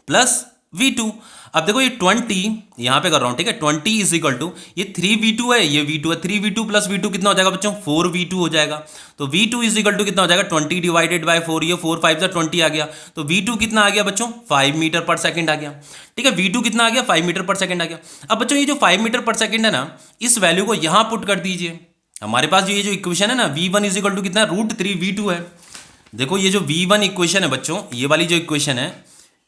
प्लस V2। अब देखो ये 20 यहाँ पे कर रहा हूँ, ठीक है, 20 इज इक्वल टू ये 3V2 है, ये V2 है, 3V2 प्लस V2 कितना हो जाएगा बच्चों, 4V2 हो जाएगा। तो V2 इज इक्वल टू कितना हो जाएगा, 20 डिवाइडेड बाय 4, ये 4 5 20 आ गया, तो V2 कितना आ गया बच्चों, 5 मीटर पर सेकंड आ गया, ठीक है। V2 कितना आ गया, 5 मीटर पर सेकंड आ गया। अब बच्चों ये जो 5 मीटर पर सेकंड है ना, इस वैल्यू को यहाँ पुट कर दीजिए। हमारे पास ये जो इक्वेशन है ना V1 इज इक्वल टू कितना, √3V2 है। देखो ये जो V1 इक्वेशन है बच्चों, ये वाली जो इक्वेशन है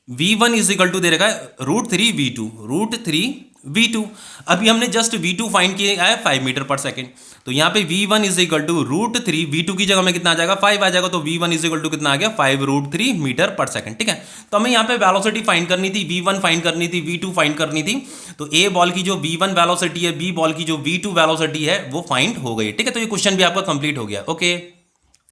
V1 इज इक्वल टू दे रखा है √3V2। अभी हमने जस्ट V2 फाइंड किया है 5 मीटर पर सेकंड, तो यहाँ पे V1 is equal to √3V2 की जगह में कितना आ जाएगा, 5 आ जाएगा, तो V1 इज इक्वल टू कितना आ गया, 5√3 मीटर पर सेकंड, ठीक है। तो हमें यहाँ पे वेलोसिटी फाइंड करनी थी, V1 फाइंड करनी थी, V2 फाइंड करनी थी। तो A बॉल की जो V1 वेलोसिटी है, B बॉल की जो V2 वेलोसिटी है वो फाइंड हो गई, ठीक है। तो ये क्वेश्चन भी आपका कंप्लीट हो गया, ओके।